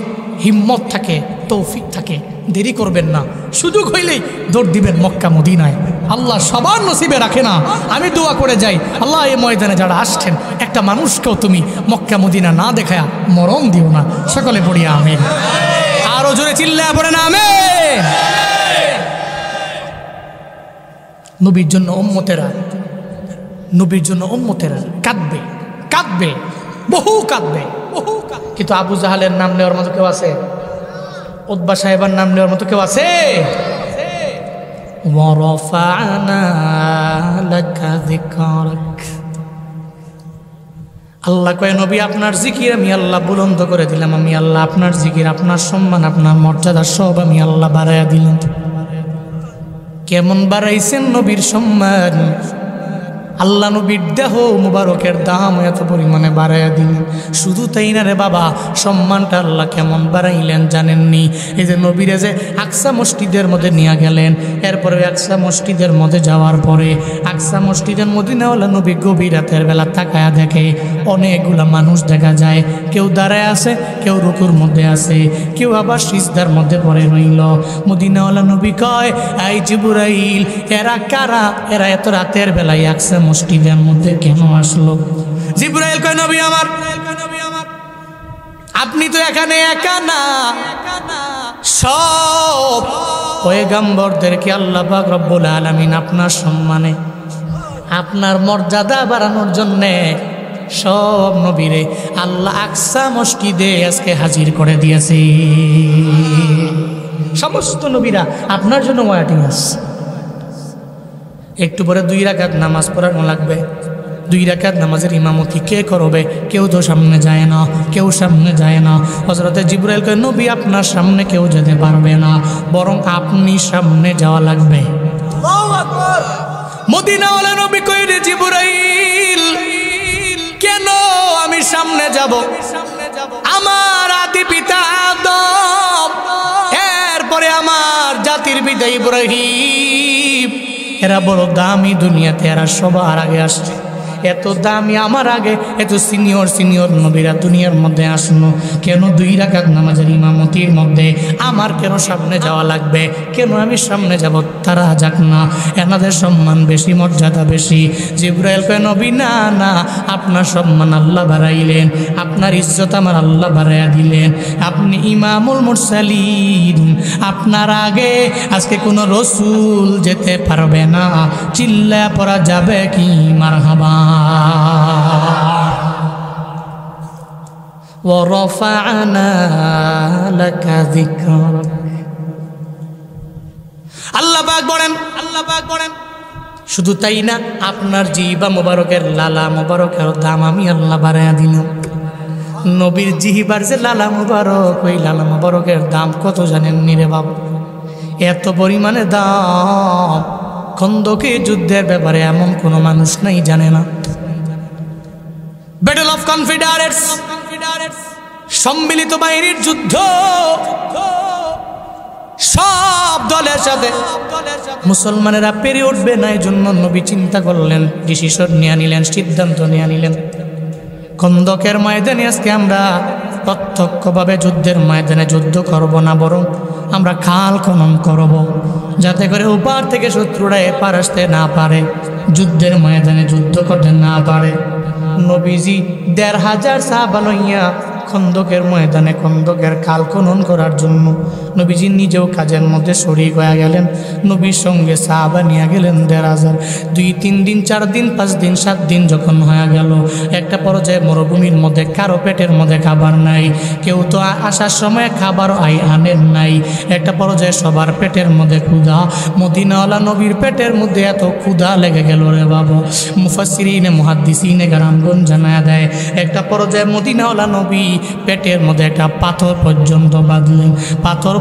হিম্মত থাকে, তৌফিক থাকে, দেরি করবেন না, সুযোগ হইলেই দৌড় দিবেন মক্কা মদিনায়। আল্লাহ সবার নসিবে রাখে না। আমি দোয়া করে যাই, আল্লাহ এই ময়দানে যারা আসছেন একটা মানুষকেও তুমি মক্কা মদিনা না দেখায়া মরণ দিও না। সকলে পড়ি আমিন। আরো জোরে চিল্লায়া পড়েন আমিন। নবীর জন্য উম্মতেরা, নবীর জন্য উম্মতেরা কাঁদবে, কাঁদবে, বহু কাঁদবে, বহু কাঁদবে। কিন্তু আবু জাহালের নাম নেওয়ার মতো কেউ আছে? উতবা সাহেবের নাম নেওয়ার মতো কেউ আছে? আল্লাহ কয় নবী আপনার জিকির আমি আল্লাহ বুলন্দ করে দিলাম, আমি আল্লাহ আপনার জিকির, আপনার সম্মান, আপনার মর্যাদা সব আমি আল্লাহ বাড়াইয়া দিলাম। কেমন বাড়াইছেন নবীর সম্মান? আল্লাহ নবীর দেহ মুবারকের দাম এত পরিমাণে বাড়াইয়া দিলেন। শুধু তাই না রে বাবা, সম্মানটা আল্লাহ কেমন বাড়াইলেন জানেননি? এই যে নবীরে যে আকসা মসজিদের মধ্যে নিয়ে গেলেন, এরপরে আকসা মসজিদের মধ্যে যাওয়ার পরে আকসা মসজিদের মদিনাওয়ালা নবী গভীর রাতের বেলা তাকায়া দেখে অনেকগুলা মানুষ দেখা যায়, কেউ দাঁড়ায় আছে, কেউ রুকুর মধ্যে আছে, কেউ আবার সিজদার মধ্যে পড়ে রইল। মদিনাওয়ালা নবী কয়, এই জিবরাইল, এরা কারা? এরা এত রাতের বেলায় আকসা মসজিদের মধ্যে কেন আসলো? জিবরাইল কয় নবী আমার, আপনি তো এখানে একা না, সব পয়গম্বরদেরকে আল্লাহ পাক রব্বুল আলামিন আপনার সম্মানে, আপনার মর্যাদা বাড়ানোর জন্যে সব নবীরে আল্লাহ আকসা মসজিদে আজকে হাজির করে দিয়েছে। সমস্ত নবীরা আপনার জন্য ওয়াইটিং আছে। একটু পরে 2 রাকাত নামাজ পড়ানো লাগবে। 2 রাকাত নামাজের ইমামতি কে করবে? কেউ তো সামনে যায় না, কেউ সামনে যায় না। হযরতে জিবরাইল কয়, নবী আপনার সামনে কেউ যেতে পারবে না, বরং আপনি সামনে যাওয়া লাগবে। আল্লাহু আকবার। মদিনাওয়ালা নবী কয়, রে জিবরাইল, কেন আমি সামনে যাব? আমার আদি পিতা আদম, এরপরে আমার জাতির পিতা ইব্রাহিম, এরা বড় দামি দুনিয়াতে, এরা সবার আগে আসছে। এত দামি আমার আগে এত সিনিয়র নবীরা দুনিয়ার মধ্যে আসলো, কেন 2 রাকাত নামাজের ইমামতির মধ্যে আমার কেন সামনে যাওয়া লাগবে? কেন আমি সামনে যাব? তারা যাক না, এনাদের সম্মান বেশি, মর্যাদা বেশি। জিবরাইল কয়, নবী না না, আপনার সম্মান আল্লাহ বাড়াইলেন, আপনার ইজ্জত আমার আল্লাহ বাড়াইয়া দিলেন। আপনি ইমামুল মুরসালিন, আপনার আগে আজকে কোনো রসুল যেতে পারবে না। চিল্লা পড়া যাবে কি মারহাবা। ওয়ারাফা'না লাকা যিকরাক। আল্লাহ পাক বলেন, শুধু তাই না, আপনার জিহ্বা মোবারকের, লালা মোবারকের দাম আমি আল্লাহ বাড়াইয়া দিলাম। নবীর জিহ্বার যে লালা মোবারক, ওই লালা মোবারকের দাম কত জানেন নি রে বাবা? এত পরিমাণে দাম, খন্দকের যুদ্ধের ব্যাপারে এমন কোনো মানুষ নাই জানে না। ব্যাটল অফ কনফেডারেটস, সম্মিলিত বাহিনীর যুদ্ধ, সব দলের সাথে মুসলমানেরা পেরে উঠবে না, এই জন্য নবী চিন্তা করলেন, ডিসিশন নিয়ে নিলেন, সিদ্ধান্ত নিয়ে নিলেন, খন্দকের ময়দানে আজকে আমরা প্রত্যক্ষভাবে যুদ্ধের ময়দানে যুদ্ধ করব না, বরং আমরা খাল খনন করব, যাতে করে ওপার থেকে শত্রুরা এপার আসতে না পারে, যুদ্ধের ময়দানে যুদ্ধ করতে না পারে। নবীজি ১৫০০ সাহাবা লইয়া খন্দকের ময়দানে খন্দকের খাল খনন করার জন্য নবীজি নিজেও কাজের মধ্যে শরীক হয়ে গেলেন। নবীর সঙ্গে সাহাবা নিয়ে গেলেন ১৫০০। ২-৩ দিন, ৪ দিন, ৫ দিন, ৭ দিন যখন হয়ে গেল, একটা পর্যায়ে মরুভূমির মধ্যে কারো পেটের মধ্যে খাবার নাই, কেউ তো আসার সময় খাবার আনেন নাই। একটা পর্যায়ে সবার পেটের মধ্যে ক্ষুধা। মদিনাওয়ালা নবীর পেটের মধ্যে এত ক্ষুধা লেগে গেল রে বাবা, মুফাসসিরিনে মুহাদ্দিসিনে গারামগণ জানায়া দেয়, একটা পর্যায়ে মদিনাওয়ালা নবী পেটের মধ্যে একটা পাথর পর্যন্ত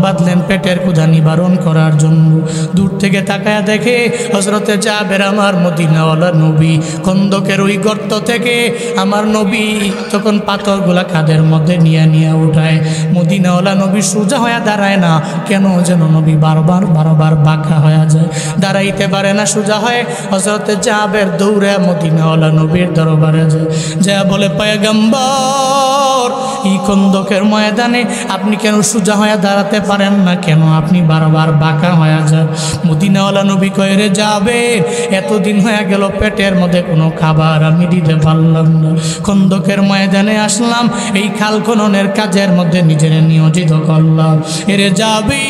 বাঁধলেন পেটের ক্ষুধা নিবারণ করার জন্য। দূর থেকে তাকায়া দেখে হযরতে জাবের, আমার মদিনাওয়ালা নবী খন্দকের ওই গর্ত থেকে আমার নবী তখন পাথরগুলা কাঁধের মধ্যে নিয়ে উঠায়। মদিনাওয়ালা নবী সোজা হয়ে দাঁড়ায় না, কেন যেন নবী বারবার বাঁকা হয়ে যায়, দাঁড়াইতে পারে না সোজা হয়ে। হযরতে জাবের দৌড়ে মদিনাওয়ালা নবীর দরবারে যায়, যা বলে, পয়গম্বর, এই খন্দকের ময়দানে আপনি কেন সোজা হয়ে দাঁড়াতে পারেন না, কেন আপনি বারবার বাঁকা হয়ে যান? মদিনাওয়ালা নবী কয়, রে যাবে, এতদিন হয়ে গেল পেটের মধ্যে কোনো খাবার আমি দিতে পারলাম না, খন্দকের ময়দানে আসলাম, এই খাল খননের কাজের মধ্যে নিজের নিয়োজিত করলাম। এরে যাবি,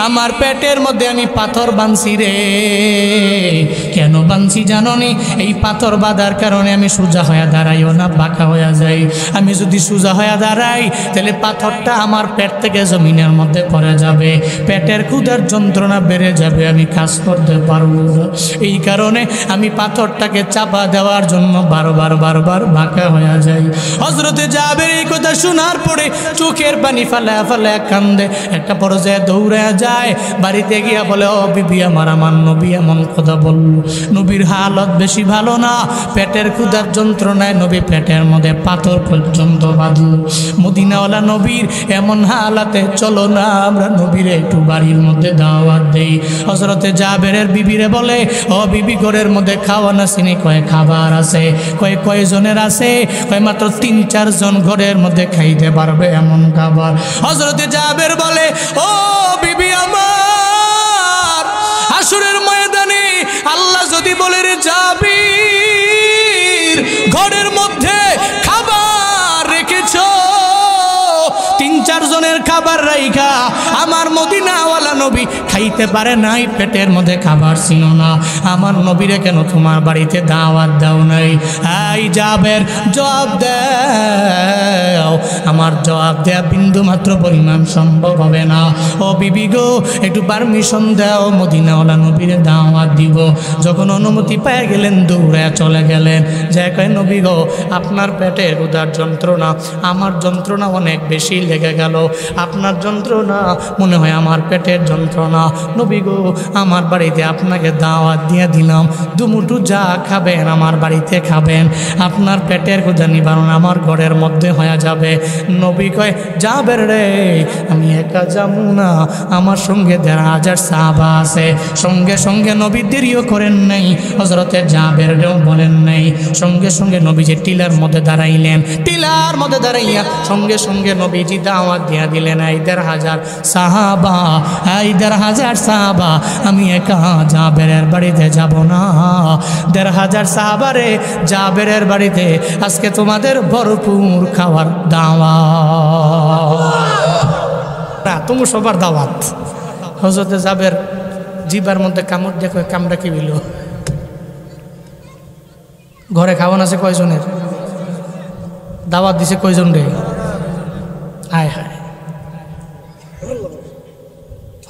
আমার পেটের মধ্যে আমি পাথর বাঁধছি রে। কেন বাঁধছি জানোনি? এই পাথর বাঁধার কারণে আমি সোজা হয়ে দাঁড়াইও না, বাঁকা হয়ে যাই। আমি যদি সোজা হয়ে দাঁড়াই, তাহলে পাথরটা আমার পেট থেকে জমিনের মধ্যে পড়ে যাবে, পেটের ক্ষুধার যন্ত্রণা বেড়ে যাবে, আমি কাজ করতে পারবো না। এই কারণে আমি পাথরটাকে চাপা দেওয়ার জন্য বারবার বাঁকা হয়ে যাই। হযরতে জাবের এই কথা শোনার পরে চোখের পানি ফালায়া কান্দে। একটা পর্যায়ে দৌড়ে যায়, বাড়িতে গিয়া বলে, ও বিবি আমার নবী এমন কথা বলল। নবীর হালত বেশি ভালো না, পেটের ক্ষুধার যন্ত্রণায় নবী পেটের মধ্যে পাথর পর্যন্ত বাঁধল। মদিনাওয়ালা নবীর এমন হালাতে, চলো না আমরা নবীর একটু বাড়ির মধ্যে দাওয়াত দেই। হযরতে জাবেরের বিবিরে বলে, ও বিবি, ঘরের মধ্যে খাওয়া না চিনি? কয় খাবার আছে। কয়জনের আছে? কয় মাত্র ৩-৪ জন ঘরের মধ্যে খাইতে পারবে এমন খাবার। হযরতে জাবের বলে, ও বিবি আমার, হাসরের ময়দানে আল্লাহ যদি বলে, রে জাবির, ঘরের মধ্যে খাবার রেখেছ, ৩-৪ জনের খাবার খাবার রাইখা আমার মদিনাওয়ালা নবী খাইতে পারে নাই, পেটের মধ্যে খাবার ছিল না, আমার নবীরে কেন তোমার বাড়িতে দাওয়াত দাও নাই? এই জাবের জবাব দাও। আমার জবাব দেয়া বিন্দু মাত্র পরিমাণ সম্ভব হবে না। ও বিবি গো, একটু পারমিশন দাও, মদিনাওয়ালা নবীরে দাওয়াত দিব। যখন অনুমতি পেয়ে গেলেন দৌড়ে চলে গেলেন, যে কয় নবী গো, আপনার পেটের উদার যন্ত্রণা আমার যন্ত্রণা অনেক বেশি লেগে গেল, আপনার যন্ত্রণা মনে হয় আমার পেটের যন্ত্রণা। নবী গো, আমার বাড়িতে আপনাকে দাওয়াত দিয়ে দিলাম, দুমুঠু যা খাবেন আমার বাড়িতে খাবেন, আপনার পেটের ক্ষুধা নিবারণ আমার ঘরের মধ্যে হয়ে যাবে। নবী কয়, জাবের রে, আমি একা যাবো না, আমার সঙ্গে ১,৫০০ সাহাবা আছে। সঙ্গে সঙ্গে নবী দেরিও করেন নাই, হযরতে জাবেরও বলেন নাই, সঙ্গে সঙ্গে নবীজি টিলার মধ্যে দাঁড়াইলেন। টিলার মধ্যে দাঁড়াইয়া সঙ্গে সঙ্গে নবীজি দাওয়াত দিয়া দিলেন, এই ১,৫০০ সাহাবা, এই ১,৫০০ সাহাবা, আমি একা জাবেরের বাড়িতে যাব না। ১,৫০০ সাহাবারে, জাবেরের বাড়িতে আজকে তোমাদের ভরপুর খাওয়ার দাওয়াত, তুমি সবার দাওয়াত। হযরতে জাবের জিবার মধ্যে কামড় দেখো, কামড়া কি হইল? ঘরে খাওয়ান আছে কয়জনের? দাওয়াত দিছে কয়জন রে? হায় হায়।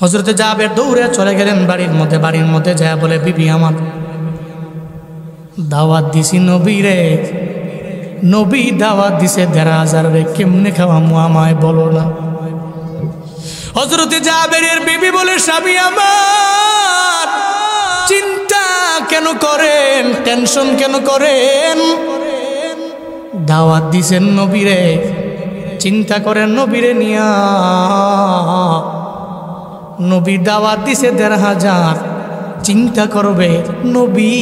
হযরতে জাবের দৌড়ে চলে গেলেন বাড়ির মধ্যে। বাড়ির মধ্যে যা বলে, বিবি আমার দাওয়াত দিছি নবী রে, নবী দাওয়াত দিছে ১,৫০০ রে, কেমনে খাওয়ামু আমায় বলো না। হযরতে জাবেরের বিবি বলে, স্বামী আমার চিন্তা কেন করেন, টেনশন কেন করেন? দাওয়াত দিছেন নবীরে, চিন্তা করেন নবীরে নিয়া। নবী দাওয়াত দিছে ১,৫০০, চিন্তা করবে নবী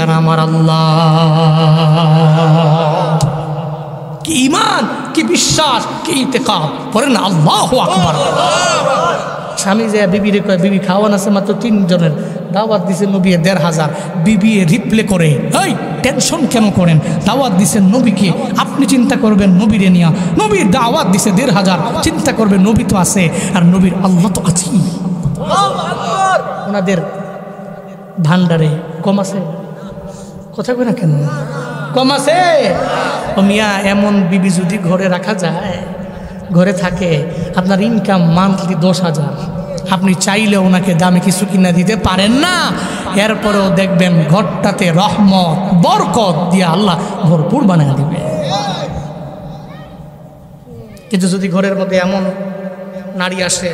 আর আমার আল্লাহ। কি ঈমান, কি বিশ্বাস, কি ইতিকাদ, পড়েন না আল্লাহু আকবার। স্বামী যে বিবিরে কয়, বিবি খাওয়ান আছে মাত্র ৩ জনের, দাওয়াত দিছে নবী ১,৫০০। বিবি রিপ্লে করে, এই টেনশন কেন করেন, দাওয়াত দিছেন নবীকে, আপনি চিন্তা করবেন নবীরে নিয়া। নবীর দাওয়াত দিছে ১,৫০০, চিন্তা করবেন নবী তো আছে আর নবীর আল্লাহ তো আছেই। ওনাদের ভান্ডারে কম আছে, কথা কয় না কেন, কম আছে। ও মিয়া, এমন বিবি যদি ঘরে রাখা যায়, ঘরে থাকে, আপনার ইনকাম মান্থলি ১০,০০০, আপনি চাইলে ওনাকে দামে কিছু কিনা দিতে পারেন না, এরপরেও দেখবেন ঘরটাতে রহমত বরকত দিয়ে আল্লাহ ভরপুর বানিয়ে দিবে। কিন্তু যদি ঘরের মধ্যে এমন নারী আসে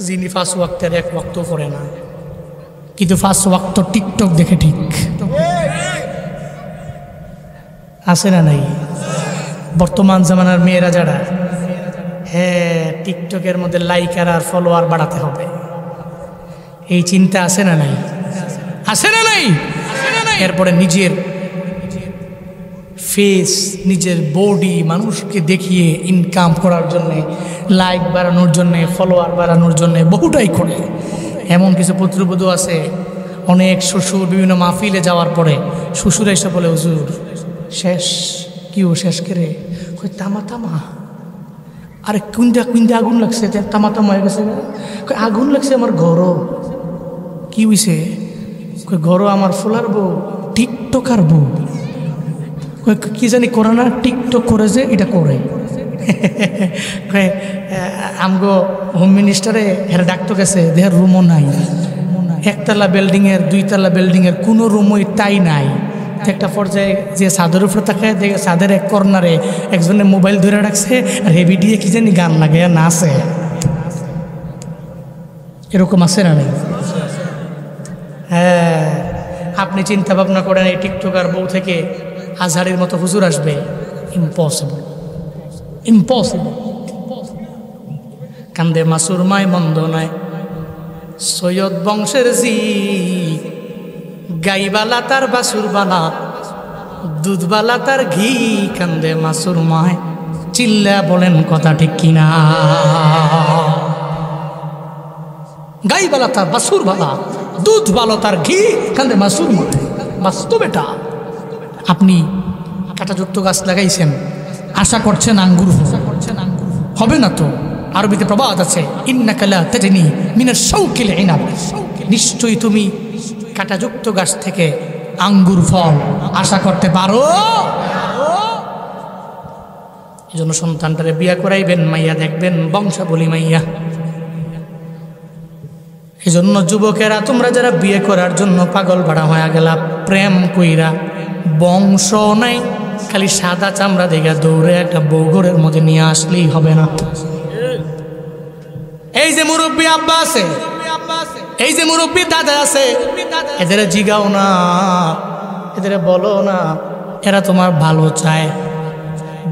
যিনি ৫ ওয়াক্তের ১ ওয়াক্ত করে না, কিন্তু ৫ ওয়াক্ত টিকটক দেখে, ঠিক আছে না নাই? বর্তমান জামানার মেয়েরা যারা, হ্যাঁ, টিকটকের মধ্যে লাইকার আর ফলোয়ার বাড়াতে হবে, এই চিন্তা আছে না নাই? আছে না নাই? এরপরে নিজের ফেস, নিজের বডি মানুষকে দেখিয়ে ইনকাম করার জন্যে, লাইক বাড়ানোর জন্যে, ফলোয়ার বাড়ানোর জন্যে বহুটাই করে। এমন কিছু পুত্রবধূ আছে, অনেক শ্বশুর বিভিন্ন মাহফিলে যাওয়ার পরে শ্বশুর এসে বলে, হুজুর শেষ। কি ও শেষ করে? তামা তামা, আরে কুইন্দা কুইন্দা আগুন লাগছে, তামা তামা হয়ে গেছে। আগুন লাগছে আমার ঘরও। কি হইছে? ঘরও আমার ফুলার বউ, টিকটকার বউ। কি জানি করে না, টিকটক করে যে এটা করে। আমগো হোম মিনিস্টারে হেরা ডাক্তার গেছে, দেহের রুমও নাই, ১তলা বিল্ডিংয়ের ২তলা বিল্ডিংয়ের কোনো রুমই তাই নাই। একটা পর্যায়ে যে ছাদের উপরে থাকে, দেখে ছাদের এক কর্নারে একজনের মোবাইল ধরে রাখছে, আর হেভি দিয়ে কি জানি গান লাগে নাচে। এরকম আছে না? হ্যাঁ, আপনি চিন্তা ভাবনা করেন এই টিকটকার বউ থেকে আজহারের মতো হুজুর আসবে? Impossible, impossible. কান্দে মাসুর মায় মন্দ নয়, সৈয়দ বংশের জি, গাইবালা তার বাসুর বালা, দুধবালা তার ঘি। কান্দে মাসুর মায়, চিল্লা বলেন কথা ঠিক কিনা? গাইবালা তার বাসুর বালা, দুধ ভালো তার ঘি, কান্দে মাসুর মায়। বাস্তব এটা। আপনি কাঁটাযুক্ত গাছ লাগাইছেন, আশা করছেন আঙ্গুর হবে না, তো আরবিতে প্রবাদ আছে, ইন্নাকা লা তাজনি মিনাশ শাওকিল ইনাব, নিশ্চয়ই তুমি কাঁটাযুক্ত গাছ থেকে আঙ্গুর ফল আশা করতে পারো। এই জন্য সন্তানটারে বিয়া করাইবেন, মাইয়া দেখবেন বংশাবলী মাইয়া। এই জন্য যুবকেরা, তোমরা যারা বিয়ে করার জন্য পাগল ভাড়া হয়ে গেলা, প্রেম কইরা বংশ নাই, খালি সাদা চামড়া দেখে দৌড়ে একটা বৌগরের মধ্যে নিয়ে আসলেই হবে না। এই যে মুরব্বী আব্বা আছে, এই যে মুরব্বী দাদা আছে, এদের জিগাও না, এদের বলো না, এরা তোমার ভালো চায়।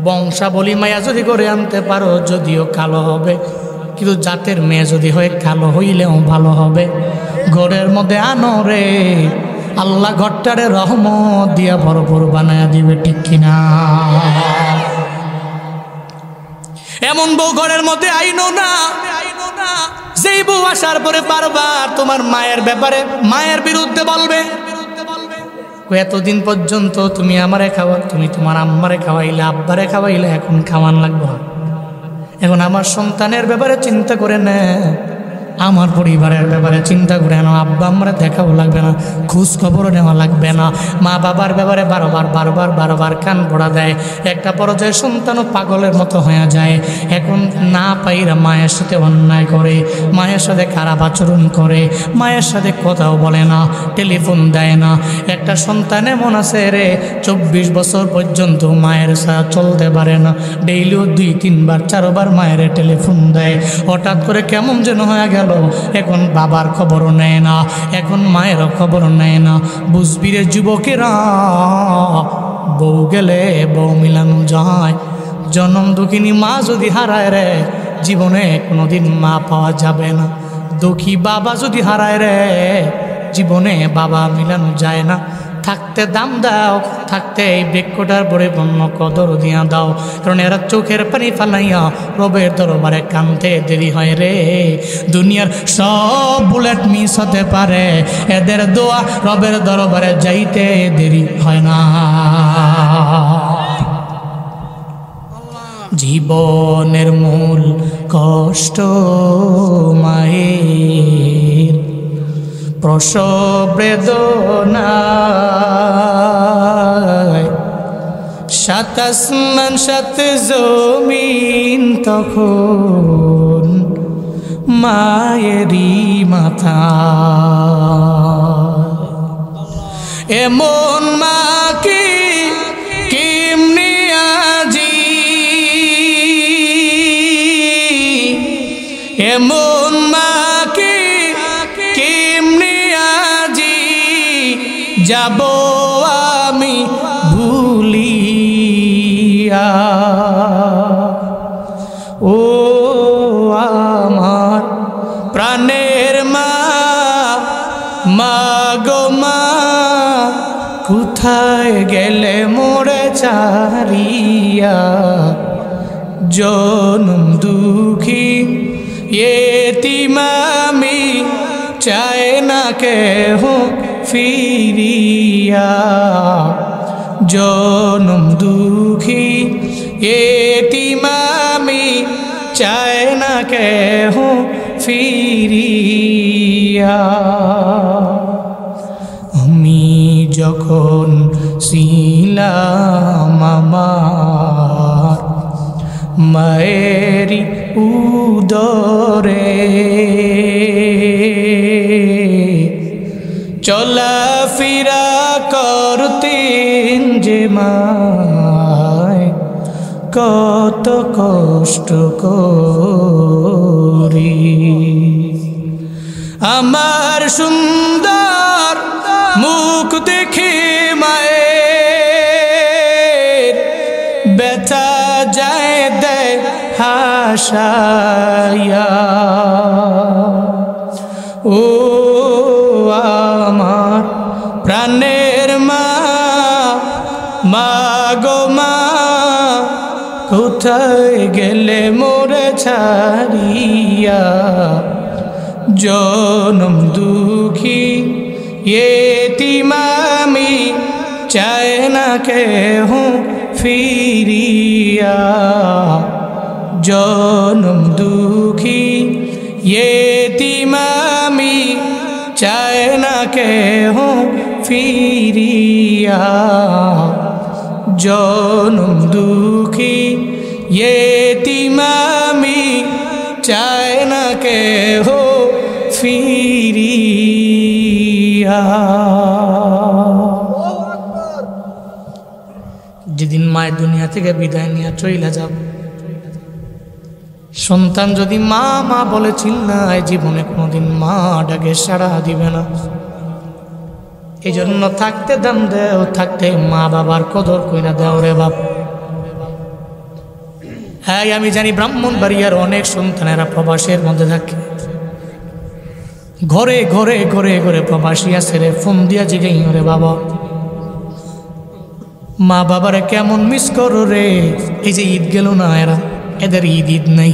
বংশাবলী মায়া যদি করে আনতে পারো, যদিও কালো হবে, কিন্তু জাতের মেয়ে যদি হয় কালো হইলেও ভালো হবে। ঘরের মধ্যে আনো রে, আল্লাহ ঘরটারে রহমত দিয়া ভরপুর বানায়া দিবে, ঠিক কিনা? এমন বউ ঘরের মধ্যে আইনো না, যেই বউ আসার পরে বারবার তোমার মায়ের ব্যাপারে, মায়ের বিরুদ্ধে বলবে। এতদিন পর্যন্ত তুমি আমারে খাওয়া, তুমি তোমার আম্মারে খাওয়াইলে, আব্বারে খাওয়াইলে, এখন খাওয়ান লাগবো না। এখন আমার সন্তানের ব্যাপারে চিন্তা করে না, আমার পরিবারের ব্যাপারে চিন্তা করে না। আব্বা আমরা দেখাও লাগবে না, খোঁজ খবরও নেওয়া লাগবে না। মা বাবার ব্যাপারে বারবার কান পড়া দেয়। একটা পর্যায়ে সন্তানও পাগলের মতো হয়ে যায়। এখন না পাইরা মায়ের সাথে অন্যায় করে, মায়ের সাথে খারাপ আচরণ করে, মায়ের সাথে কথাও বলে না, টেলিফোন দেয় না। একটা সন্তান এমন আছে রে, 24 বছর পর্যন্ত মায়ের সাথে চলতে পারে না, ডেইলিও 2-3 বার 4 বার মায়ের টেলিফোন দেয়। হঠাৎ করে কেমন যেন হয়ে গেল, এখন বাবার খবরও নেয় না, এখন মায়েরও খবর নেয় না। বুঝবিরে যুবকেরা, বউ গেলে বউ মিলানো যায়। জনম দুঃখিনী মা যদি হারায় রে, জীবনে কোনোদিন মা পাওয়া যাবে না। দুঃখী বাবা যদি হারায় রে, জীবনে বাবা মিলানো যায় না। থাকতে দাম দাও, থাকতে এই বৃক্ষটার পরিপূর্ণ কদর দিয়া দাও, কারণ এরা চোখের পানি ফালাইয়া রবের দরবারে কানতে দেরি হয় রে। দুনিয়ার সব বুলেট মিস হতে পারে, এদের দোয়া রবের দরবারে যাইতে দেরি হয় না। জীবনের মূল কষ্ট মায়ের, প্রসব বেদনায়, 7 আসমান 7 জমিন তখন মায়েরই মাথা। এমন মা কি কেমনে আজি, এমন মা কি কেমনে আজি যাব আমি ভুলিয়া। ও আমার প্রাণের মা, মা গো মা, কোথায় গেলে মোরে চারিয়া। জনম দুঃখী এতিম আমি, চায় না কেহ ফিরিয়া। জনম দুঃখী এতিম আমি, চায় না কেহ ফিরিয়া। আমি যখন ছিলাম আমার মায়েরি উদরে, চলাফেরা করতেন যে মায়, কত কষ্ট করি। আমার সুন্দর মুখ দেখে মায়ের ব্যথা যায় দেয় হাসায়া। ও আমার প্রাণের মা, মা গো মা, কোথায় গেলে মোরে ছাড়িয়া। জনম দুঃখী এতিম আমি, চায় না কেহ ফিরিয়া। জনম দুঃখী येतीम আমি চায় না কেহ ফিরিয়া জনম দুঃখী येतीम আমি চায় না কেহ ফিরিয়া। যেদিন মায়ের দুনিয়া থেকে বিদায় নিয়ে চইলা যাব, সন্তান যদি মা মা বলে চিল্লায়, জীবনে কোনোদিন মা ডাকে সাড়া দিবে না। এই জন্য থাকতে দাম দেও, থাকতে মা বাবার কদর কইরা দেও রে বাপ। হ্যাঁ, আমি জানি ব্রাহ্মণবাড়িয়ার অনেক সন্তানেরা প্রবাসের মধ্যে থাকে, ঘরে ঘরে ঘরে ঘরে প্রবাসী আছে রে। ফোন দিয়া জিগাই রে বাবা, মা বাবারে কেমন মিস করো রে। এই যে ঈদ গেল না, এদের ঈদ ঈদ নাই।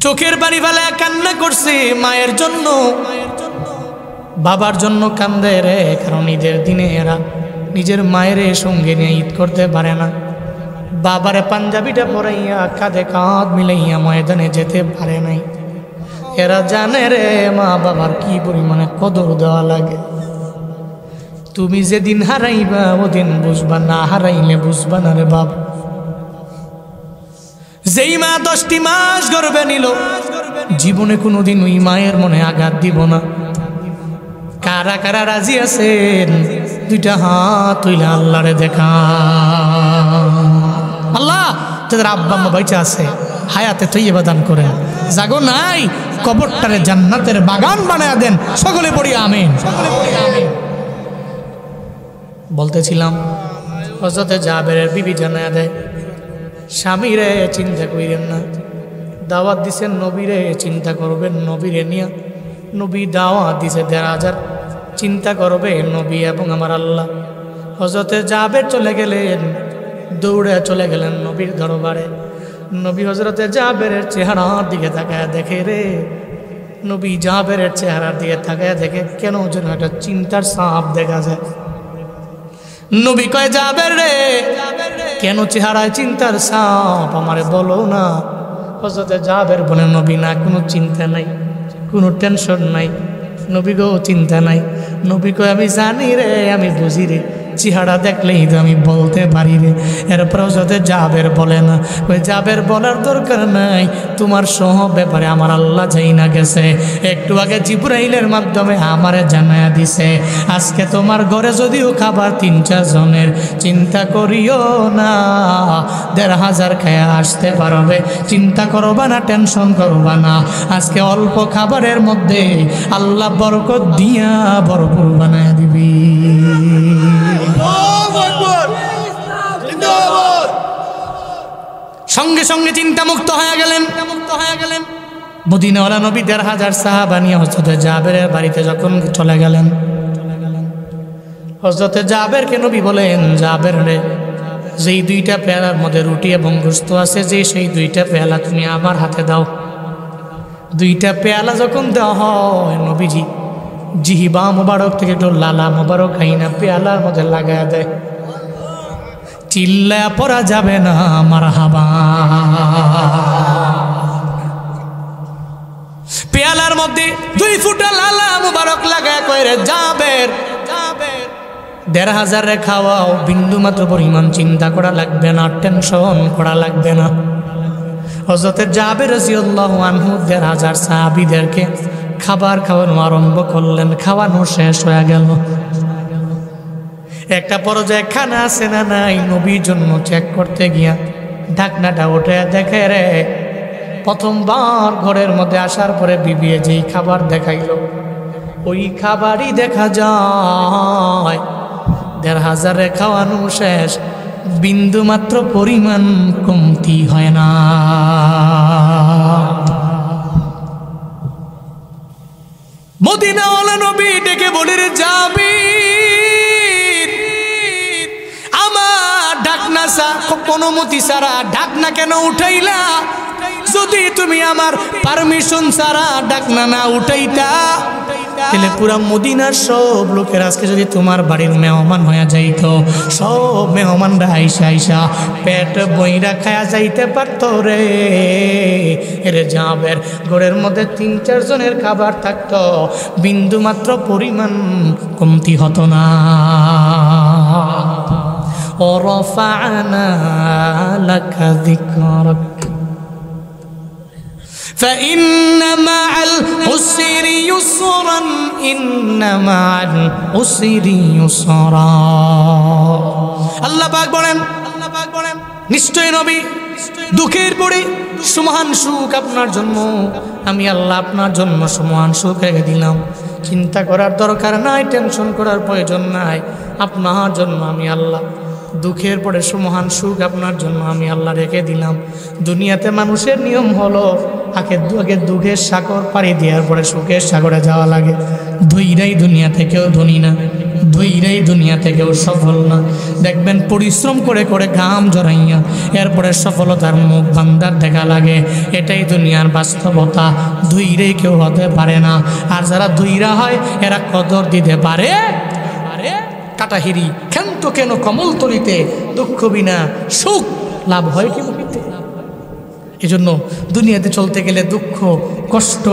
চোখের পানি ফেলে কান্না করছে মায়ের জন্য, বাবার জন্য কান্দে রে। কারণ ঈদের দিনে এরা নিজের মায়ের সঙ্গে নিয়ে ঈদ করতে পারে না। বাবারে পাঞ্জাবিটা পরাইয়া কাঁধে কাঁধ মিলাইয়া ময়দানে যেতে পারে নাই। এরা জানে রে মা বাবার কি পরিমাণে কদর দেওয়া লাগে। তুমি যেদিন হারাইবা ওদিন বুঝবা, না হারাইলে বুঝবা না রে বাপ। যেই মা 10টি মাস গর্ভে নিল, জীবনে কোনোদিন ওই মায়ের মনে আঘাত দিব না। কারা কারা রাজি আছেন? 2টা হাত তুইলা আল্লাহরে দেখা। আল্লাহ তাদের আব্বা আম্মা বাইচা আছে, হায়াতে তৈয়বা দান করেন। জাগো নাই, কবরটারে জান্নাতের বাগান বানায়া দেন। সকলে পড়ি আমিন। বলতেছিলাম, হযরতে জাবেরের বিবি জানায়া দেয়, স্বামীরে চিন্তা করিলেন না, দাওয়াত দিছেন নবীরে চিন্তা করবেন, নবীরে নিয়া। নবী দাওয়াত দিছে 1000 চিন্তা করবে নবী এবং আমার আল্লাহ। হযরতে জাবের চলে গেলেন, দৌড়ে চলে গেলেন নবীর দরবারে। নবী হযরতে জাবেরের চেহারার দিকে তাকায় দেখে রে, নবী জাবেরের চেহারার দিকে তাকায় দেখে কেন যেন একটা চিন্তার ছাপ দেখা যায়। নবী কয়, জাবের রে, কেন চেহারায় চিন্তার ছাপ আমারে বলো না। হযরতে জাবের বলেন, নবী না, কোনো চিন্তা নাই, কোনো টেনশন নাই। নবী গো চিন্তা নাই। নবী কয়, আমি জানি রে, আমি বুঝি রে, চেহারা দেখলেই তো আমি বলতে পারি রে। এরপর হযরতে জাবের বলে না, ওই জাবের বলার দরকার নাই, তোমার সহ ব্যাপারে আমার আল্লাহ যাই না গেছে। একটু আগে জিবরাইলের মাধ্যমে আমারে জানায়া দিছে, আজকে তোমার ঘরে যদিও খাবার 3-4 জনের, চিন্তা করিও না, 1500 খায়া আসতে পারবে। চিন্তা করবা না, টেনশন করবা না। আজকে অল্প খাবারের মধ্যে আল্লাহ বরকত দিয়া ভরপুর বানায়া দিবি। সঙ্গে সঙ্গে চিন্তামুক্ত হয়ে গেলেন। মদিনাওয়ালা নবী 1500 সাহাবা নিয়ে হযরতে জাবেরের বাড়িতে যখন চলে গেলেন, হযরতে জাবেরকে নবী বলেন, জাবের রে, যেই 2টা পেয়ালার মধ্যে রুটি এবং গোশত আছে, যে সেই 2টা পেয়ালা তুমি আমার হাতে দাও। 2টা পেয়ালা যখন দেওয়া হয়, নবীজি জিহিবা মোবারক থেকে একটু লালা মোবারক আইনা পেয়ালার মধ্যে লাগায় দেয়। চিল্লা পড়া যাবে না মারহাবা। পেয়ালার মধ্যে 2 ফুটা লালা মোবারক লাগায় কয় রে জাবের, 1500 রে খাওয়াও, বিন্দু মাত্র পরিমাণ চিন্তা করা লাগবে না, টেনশন করা লাগবে না। হযরতে জাবের রাদিয়াল্লাহু আনহু 1500 সাহাবীদেরকে খাবার খাওয়ানো আরম্ভ করলেন। খাওয়ানো শেষ হয়ে গেল। একটা পর্যায়ে খানা আছে না নাই, নবীর জন্য চেক করতে গিয়া ঢাকনাটা উঠে দেখে রে, প্রথমবার ঘরের মধ্যে আসার পরে বিবিয়ে যেই খাবার দেখাইল, ওই খাবারই দেখা যায় 1500 রে খাওয়ানো শেষ, বিন্দু মাত্র পরিমাণ কমতি হয় না। মদিনাওয়ালা নবী ডেকে বলে রে জাবির, আমার ঢাকনা কোনো মতি সারা ঢাকনা কেন উঠাইলা? যদি তুমি আমার পারমিশন ছাড়া ডাকনা না উঠাইতা, তাহলে পুরা মদিনার সব লোকের আজকে যদি তোমার বাড়ির মেহমান হয়ে যাইত, সব মেহমানরা আইসা আইসা পেট বইরা খায়া যাইতে পারতো রে। এরে জাবের ঘরের মধ্যে ৩-৪ জনের খাবার থাকতো, বিন্দু মাত্র পরিমাণ কমতি হতো না। ওরফা'না লাকা যিকরাক فإن مع العسر يسرا إن مع العسر يسرا। আল্লাহ পাক বলেন, নিশ্চয় নবী দুঃখের পরে সুমহান সুখ আপনার জন্য আমি আল্লাহ আপনার জন্য সুমহান সুখ রেখে দিলাম। চিন্তা করার দরকার নাই, টেনশন করার প্রয়োজন নাই। আপনার জন্য আমি আল্লাহ দুঃখের পরে সুমহান সুখ আপনার জন্য আমি আল্লাহ রেখে দিলাম। দুনিয়াতে মানুষের নিয়ম হলো আগে দুঃখের সাগর পাড়ি দেওয়ার পরে সুখের সাগরে যাওয়া লাগে। ধৈরাই দুনিয়া থেকেও ধনী না, ধৈরাই দুনিয়া থেকেও সফল না। দেখবেন পরিশ্রম করে করে ঘাম জড়াইয়া এরপরে সফলতার মুখ বান্দার দেখা লাগে। এটাই দুনিয়ার বাস্তবতা। ধৈরাই কেউ হতে পারে না। আর যারা ধৈরা হয় এরা কদর দিতে পারে। কাটাহিরি ক্ষান্ত কেন কমল তলিতে, দুঃখ বিনা সুখ লাভ হয় কি মুখিতে। এজন্য দুনিয়াতে চলতে গেলে দুঃখ, কষ্ট,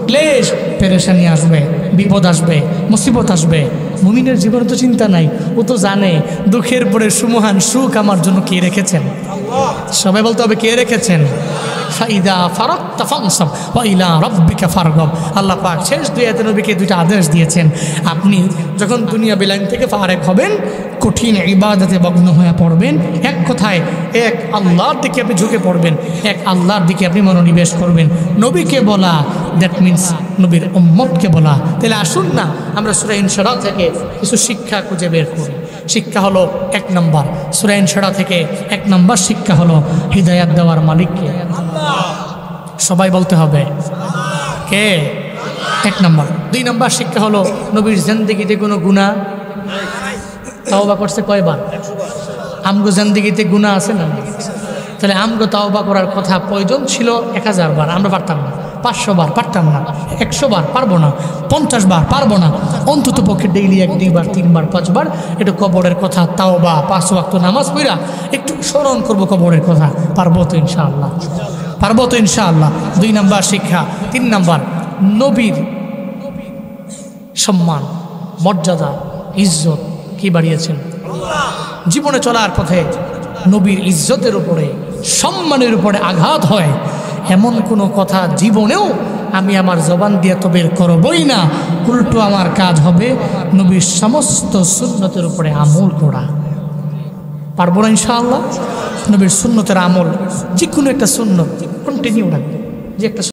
ক্লেশ, পেরেশানি আসবে, বিপদ আসবে, মুসিবত আসবে। মুমিনের জীবনে তো চিন্তা নাই, ও তো জানে দুঃখের পরে সুমহান সুখ আমার জন্য কে রেখেছেন। সবাই বলতে হবে কে রেখেছেন। ফাইদা ফারাগতা ফানসাব ওয়া ইলা রাব্বিকা ফারগাব। আল্লাহ পাক শেষ দুই আয়াতে নবীকে দুইটা আদেশ দিয়েছেন। আপনি যখন দুনিয়া বিলাইন থেকে ফারেক হবেন, কঠিন ইবাদতে মগ্ন হয়ে পড়বেন, এক কথায় এক আল্লাহর দিকে আপনি ঝুঁকে পড়বেন, এক আল্লাহর দিকে আপনি মনোনিবেশ করবেন। নবীকে বলা দ্যাট মিনস নবীর উম্মতকে বলা। তাহলে আসুন না আমরা সূরা ইনশিরাহ থেকে কিছু শিক্ষা খুঁজে বের করি। শিক্ষা হলো 1 নম্বর, সূরা ইনশিরাহ থেকে 1 নম্বর শিক্ষা হলো হিদায়াত দেওয়ার মালিককে। সবাই বলতে হবে কে? 1 নম্বর। 2 নম্বর শিক্ষা হলো নবীর জিন্দেগিতে কোনো গুনাহ তাওবা করছে কয়বার? আমগো জিন্দেগিতে গুনাহ আছে না? তাহলে আমগো তাওবা করার কথা প্রয়োজন ছিল 1000 বার, আমরা পারতাম না। 500 বার পারতাম না, 100 বার পারবো না, 50 বার পারবো না। অন্তত পক্ষে ডেইলি 1-2 বার 3 বার 5 বার একটু কবরের কথা তাওবা 5 ওয়াক্ত নামাজ পড়া একটু স্মরণ করবো কবরের কথা। পারবো তো ইনশাআল্লাহ, পারবো তো ইনশাআল্লাহ। 2 নম্বর শিক্ষা। 3 নম্বর, নবীর সম্মান, মর্যাদা, ইজ্জত কি বাড়িয়েছেন? জীবনে চলার পথে নবীর ইজ্জতের উপরে, সম্মানের উপরে আঘাত হয় এমন কোনো কথা জীবনেও আমি আমার জবান দিয়ে তো বের করবই না। উল্টো আমার কাজ হবে নবীর সমস্ত সুন্নতের উপরে আমল করা। পারবো না ইনশাআল্লাহ। নবীর সুন্নতের আমল, যে কোনো একটা সুন্নত কন্টিনিউ রাখবে। যে একটা